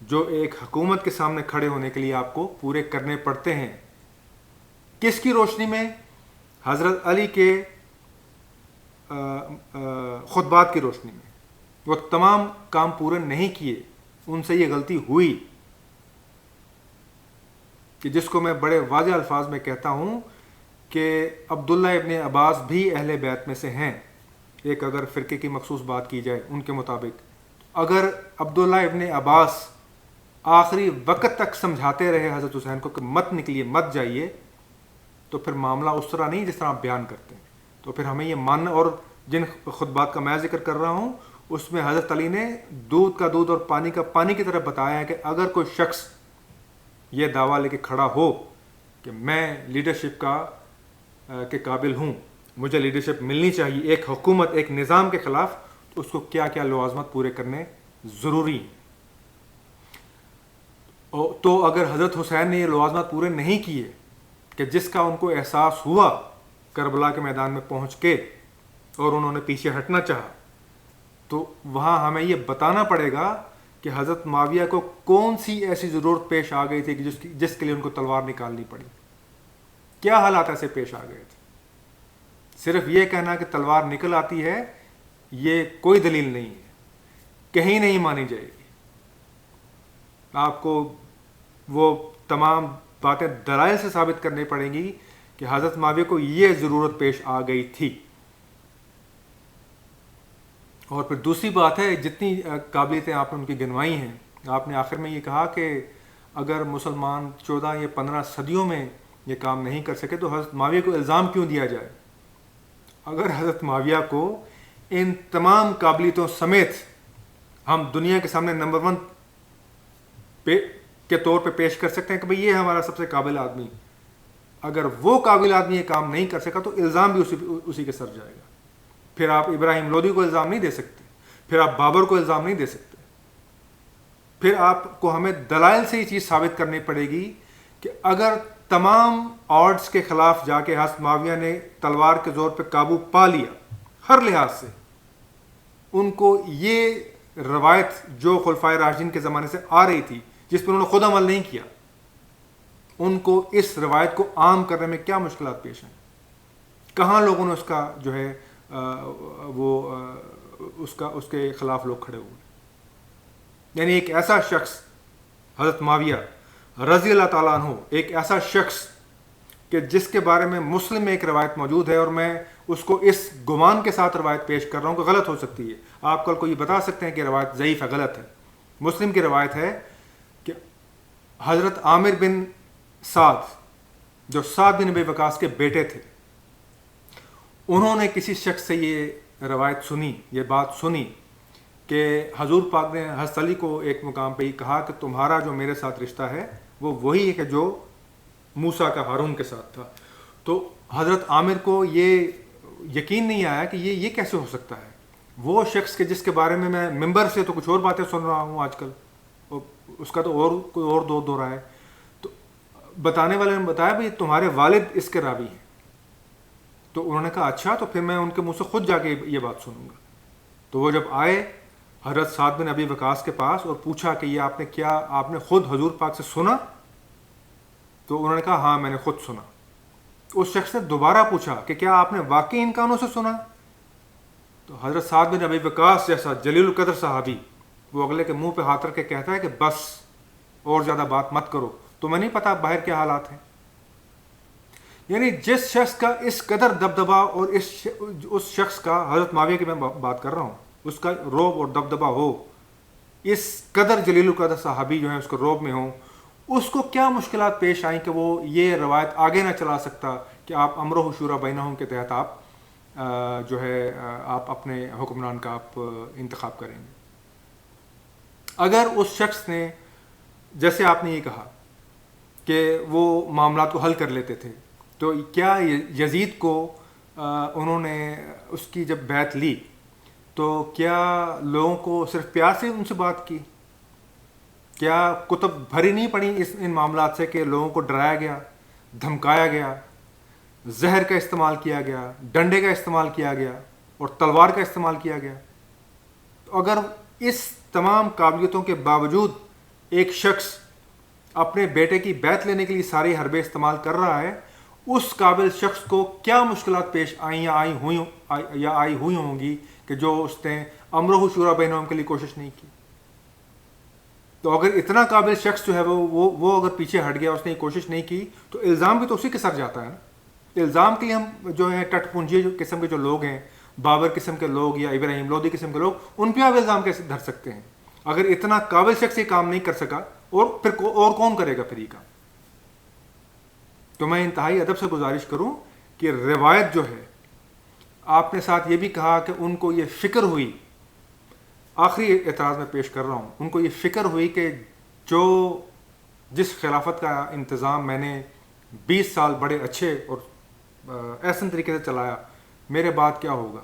جو ایک حکومت کے سامنے کھڑے ہونے کے لیے آپ کو پورے کرنے پڑتے ہیں۔ کس کی روشنی میں؟ حضرت علی کے خطبات کی روشنی میں۔ وہ تمام کام پورے نہیں کیے، ان سے یہ غلطی ہوئی، کہ جس کو میں بڑے واضح الفاظ میں کہتا ہوں کہ عبداللہ ابن عباس بھی اہل بیت میں سے ہیں۔ ایک اگر فرقے کی مخصوص بات کی جائے ان کے مطابق، اگر عبداللہ ابن عباس آخری وقت تک سمجھاتے رہے حضرت حسین کو کہ مت نکلیے، مت جائیے، تو پھر معاملہ اس طرح نہیں جس طرح آپ بیان کرتے ہیں. تو پھر ہمیں یہ ماننا، اور جن خطبات کا میں ذکر کر رہا ہوں اس میں حضرت علی نے دودھ کا دودھ اور پانی کا پانی کی طرف بتایا ہے کہ اگر کوئی شخص یہ دعویٰ لے کے کھڑا ہو کہ میں لیڈرشپ کے قابل ہوں، مجھے لیڈرشپ ملنی چاہیے ایک حکومت، ایک نظام کے خلاف، تو اس کو کیا کیا لوازمات پورے کرنے ضروری ہیں. تو اگر حضرت حسین نے یہ لوازمات پورے نہیں کیے کہ جس کا ان کو احساس ہوا کربلا کے میدان میں پہنچ کے، اور انہوں نے پیچھے ہٹنا چاہا، تو وہاں ہمیں یہ بتانا پڑے گا کہ حضرت معاویہ کو کون سی ایسی ضرورت پیش آ گئی تھی کہ جس کے لیے ان کو تلوار نکالنی پڑی. کیا حالات ایسے پیش آ گئے تھے؟ صرف یہ کہنا کہ تلوار نکل آتی ہے یہ کوئی دلیل نہیں ہے، کہیں نہیں مانی جائے گی. آپ کو وہ تمام باتیں دلائل سے ثابت کرنی پڑیں گی کہ حضرت معاویہ کو یہ ضرورت پیش آ گئی تھی. اور پھر دوسری بات ہے، جتنی قابلیتیں آپ نے ان کی گنوائی ہیں، آپ نے آخر میں یہ کہا کہ اگر مسلمان 14 یا 15 صدیوں میں یہ کام نہیں کر سکے تو حضرت معاویہ کو الزام کیوں دیا جائے؟ اگر حضرت معاویہ کو ان تمام قابلیتوں سمیت ہم دنیا کے سامنے نمبر 1 کے طور پہ پیش کر سکتے ہیں کہ بھئی یہ ہمارا سب سے قابل آدمی، اگر وہ قابل آدمی یہ کام نہیں کر سکا تو الزام بھی اسی کے سر جائے گا. پھر آپ ابراہیم لودھی کو الزام نہیں دے سکتے، پھر آپ بابر کو الزام نہیں دے سکتے. پھر آپ کو ہمیں دلائل سے یہ چیز ثابت کرنی پڑے گی کہ اگر تمام آڈز کے خلاف جا کے حضرت معاویہ نے تلوار کے زور پہ قابو پا لیا ہر لحاظ سے، ان کو یہ روایت جو خلفائے راشدین کے زمانے سے آ رہی تھی جس پر انہوں نے خود عمل نہیں کیا، ان کو اس روایت کو عام کرنے میں کیا مشکلات پیش ہیں؟ کہاں لوگوں نے اس کا جو ہے اس کے خلاف لوگ کھڑے ہوئے؟ یعنی ایک ایسا شخص حضرت معاویہ رضی اللہ تعالیٰ عنہ، ایک ایسا شخص کہ جس کے بارے میں مسلم میں ایک روایت موجود ہے، اور میں اس کو اس گمان کے ساتھ روایت پیش کر رہا ہوں کہ غلط ہو سکتی ہے. آپ کل کو یہ بتا سکتے ہیں کہ روایت ضعیف ہے، غلط ہے. مسلم کی روایت ہے کہ حضرت عامر بن سعد، جو سعد بن ابی وقاص کے بیٹے تھے، انہوں نے کسی شخص سے یہ روایت سنی، یہ بات سنی کہ حضور پاک نے حضرت علی کو ایک مقام پہ ہی کہا کہ تمہارا جو میرے ساتھ رشتہ ہے وہ وہی ہے کہ جو موسیٰ کا ہارون کے ساتھ تھا. تو حضرت عامر کو یہ یقین نہیں آیا کہ یہ کیسے ہو سکتا ہے. وہ شخص کے جس کے بارے میں ممبر سے تو کچھ اور باتیں سن رہا ہوں آج کل، اس کا تو اور کوئی اور دو رہا ہے. تو بتانے والے نے بتایا بھائی تمہارے والد اس کے راوی ہیں. تو انہوں نے کہا اچھا، تو پھر میں ان کے منہ سے خود جا کے یہ بات سنوں گا. تو وہ جب آئے حضرت سعد بن ابی وقاص کے پاس اور پوچھا کہ یہ آپ نے خود حضور پاک سے سنا؟ تو انہوں نے کہا ہاں میں نے خود سنا. اس شخص نے دوبارہ پوچھا کہ کیا آپ نے واقعی ان کانوں سے سنا؟ تو حضرت سعد بن ابی وقاص جیسا جلیل القدر صحابی وہ اگلے کے منہ پہ ہاتھ رکھ کے کہتا ہے کہ بس اور زیادہ بات مت کرو، تمہیں نہیں پتا باہر کیا حالات ہیں. یعنی جس شخص کا اس قدر دبدبا، اور اس شخص کا، حضرت معاویہ کی میں بات کر رہا ہوں، اس کا روب اور دبدبا ہو، اس قدر جلیل القدر صحابی جو ہیں اس کو روب میں ہوں، اس کو کیا مشکلات پیش آئیں کہ وہ یہ روایت آگے نہ چلا سکتا کہ آپ امر و شورا بینہم کے تحت آپ جو ہے آپ اپنے حکمران کا آپ انتخاب کریں گے. اگر اس شخص نے، جیسے آپ نے یہ کہا کہ وہ معاملات کو حل کر لیتے تھے، تو کیا یزید کو انہوں نے اس کی جب بیعت لی تو کیا لوگوں کو صرف پیار سے ان سے بات کی؟ کیا کتب بھری نہیں پڑی ان معاملات سے کہ لوگوں کو ڈرایا گیا، دھمکایا گیا، زہر کا استعمال کیا گیا، ڈنڈے کا استعمال کیا گیا اور تلوار کا استعمال کیا گیا؟ تو اگر اس تمام قابلیتوں کے باوجود ایک شخص اپنے بیٹے کی بیعت لینے کے لیے سارے حربے استعمال کر رہا ہے، اس قابل شخص کو کیا مشکلات پیش آئیں یا آئی ہوئی ہوں گی کہ جو اس نے امر و شورا بینہم کے لیے کوشش نہیں کی؟ تو اگر اتنا قابل شخص جو ہے وہ اگر پیچھے ہٹ گیا، اس نے یہ کوشش نہیں کی، تو الزام بھی تو اسی کے سر جاتا ہے نا. الزام کے لیے ہم جو ہیں ٹٹ پونجی قسم کے جو لوگ ہیں، بابر قسم کے لوگ یا ابراہیم لودھی قسم کے لوگ، ان پہ آپ الزام کیسے دھر سکتے ہیں؟ اگر اتنا قابل شخص یہ کام نہیں کر سکا، اور پھر اور کون کرے گا پھر یہ کام؟ تو میں انتہائی ادب سے گزارش کروں کہ روایت جو ہے، آپ نے ساتھ یہ بھی کہا کہ ان کو یہ فکر ہوئی، آخری اعتراض میں پیش کر رہا ہوں، ان کو یہ فکر ہوئی کہ جس خلافت کا انتظام میں نے 20 سال بڑے اچھے اور احسن طریقے سے چلایا، میرے بعد کیا ہوگا؟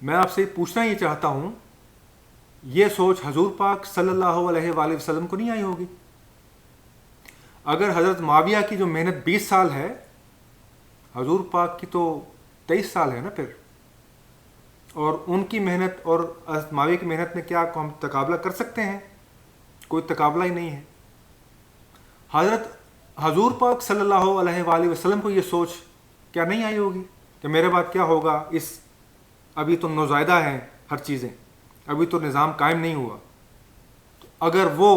میں آپ سے پوچھنا یہ چاہتا ہوں، یہ سوچ حضور پاک صلی اللہ علیہ وآلہ وسلم کو نہیں آئی ہوگی؟ اگر حضرت معاویہ کی جو محنت 20 سال ہے، حضور پاک کی تو 23 سال ہے نا پھر، اور ان کی محنت اور حضرت معاویہ کی محنت میں کیا ہم تقابلہ کر سکتے ہیں؟ کوئی تقابلہ ہی نہیں ہے۔ حضور پاک صلی اللہ علیہ وآلہ وسلم کو یہ سوچ کیا نہیں آئی ہوگی کہ میرے بعد کیا ہوگا؟ ابھی تو نوزائیدہ ہیں ہر چیزیں، ابھی تو نظام قائم نہیں ہوا۔ اگر وہ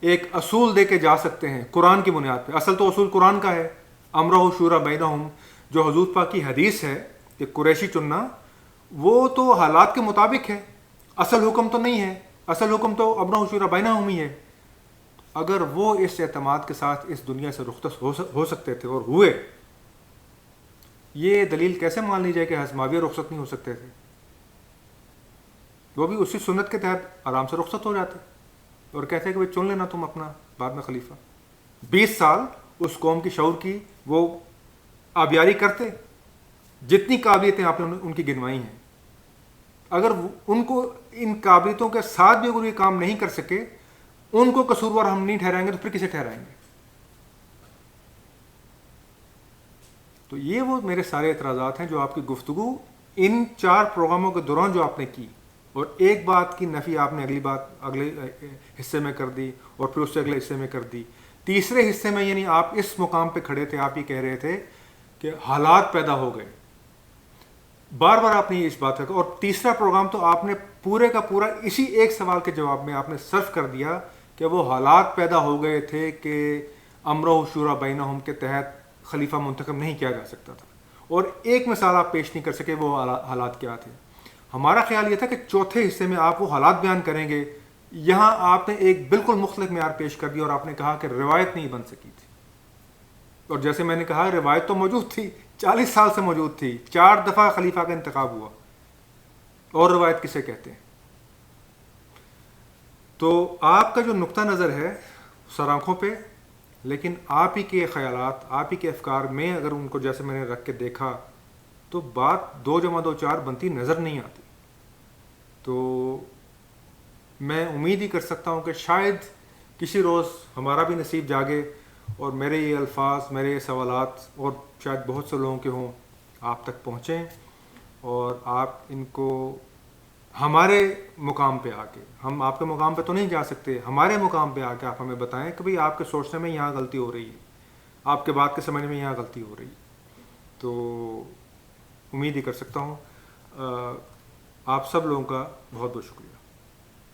ایک اصول دے کے جا سکتے ہیں قرآن کی بنیاد پہ، اصل تو اصول قرآن کا ہے، امرہ شورا بینہم، جو حضور پاک کی حدیث ہے کہ قریشی چننا، وہ تو حالات کے مطابق ہے، اصل حکم تو نہیں ہے، اصل حکم تو امرہ شورا بینہم ہی ہے۔ اگر وہ اس اعتماد کے ساتھ اس دنیا سے رخصت ہو سکتے تھے اور ہوئے، یہ دلیل کیسے مان لی جائے کہ حضرت معاویہ رخصت نہیں ہو سکتے تھے؟ وہ بھی اسی سنت کے تحت آرام سے رخصت ہو جاتے اور کہتے کہ بھائی چن لینا تم اپنا بعد میں خلیفہ۔ 20 سال اس قوم کی شعور کی وہ آبیاری کرتے، جتنی قابلیتیں آپ نے ان کی گنوائی ہیں، اگر ان کو ان قابلیتوں کے ساتھ بھی اگر یہ کام نہیں کر سکے، ان کو قصوروار ہم نہیں ٹھہرائیں گے تو پھر کسے ٹھہرائیں گے؟ تو یہ وہ میرے سارے اعتراضات ہیں جو آپ کی گفتگو ان 4 پروگراموں کے دوران جو آپ نے کی، اور ایک بات کی نفی آپ نے اگلے حصے میں کر دی اور پھر اس سے اگلے حصے میں کر دی۔ تیسرے حصے میں یعنی آپ اس مقام پہ کھڑے تھے، آپ یہ کہہ رہے تھے کہ حالات پیدا ہو گئے، بار بار آپ نے اس بات کا، اور تیسرا پروگرام تو آپ نے پورے کا پورا اسی ایک سوال کے جواب میں آپ نے صرف کر دیا کہ وہ حالات پیدا ہو گئے تھے کہ امرہ شورا بینہم کے تحت خلیفہ منتخب نہیں کیا جا سکتا تھا، اور ایک مثال آپ پیش نہیں کر سکے وہ حالات کیا تھے۔ ہمارا خیال یہ تھا کہ چوتھے حصے میں آپ وہ حالات بیان کریں گے، یہاں آپ نے ایک بالکل مختلف معیار پیش کر دیا اور آپ نے کہا کہ روایت نہیں بن سکی تھی، اور جیسے میں نے کہا روایت تو موجود تھی، 40 سال سے موجود تھی، 4 دفعہ خلیفہ کا انتخاب ہوا، اور روایت کسے کہتے ہیں؟ تو آپ کا جو نقطہ نظر ہے سر آنکھوں پہ، لیکن آپ ہی کے خیالات، آپ ہی کے افکار میں اگر ان کو جیسے میں نے رکھ کے دیکھا تو بات 2 + 2 4 بنتی نظر نہیں آتی۔ تو میں امید ہی کر سکتا ہوں کہ شاید کسی روز ہمارا بھی نصیب جاگے اور میرے یہ الفاظ، میرے یہ سوالات اور شاید بہت سے لوگوں کے ہوں، آپ تک پہنچیں، اور آپ ان کو ہمارے مقام پہ آ کے، ہم آپ کے مقام پہ تو نہیں جا سکتے، ہمارے مقام پہ آ کے آپ ہمیں بتائیں کہ بھئی آپ کے سوچنے میں یہاں غلطی ہو رہی ہے، آپ کے بات کے سمجھنے میں یہاں غلطی ہو رہی ہے۔ تو امید ہی کر سکتا ہوں۔ آپ سب لوگوں کا بہت بہت شکریہ۔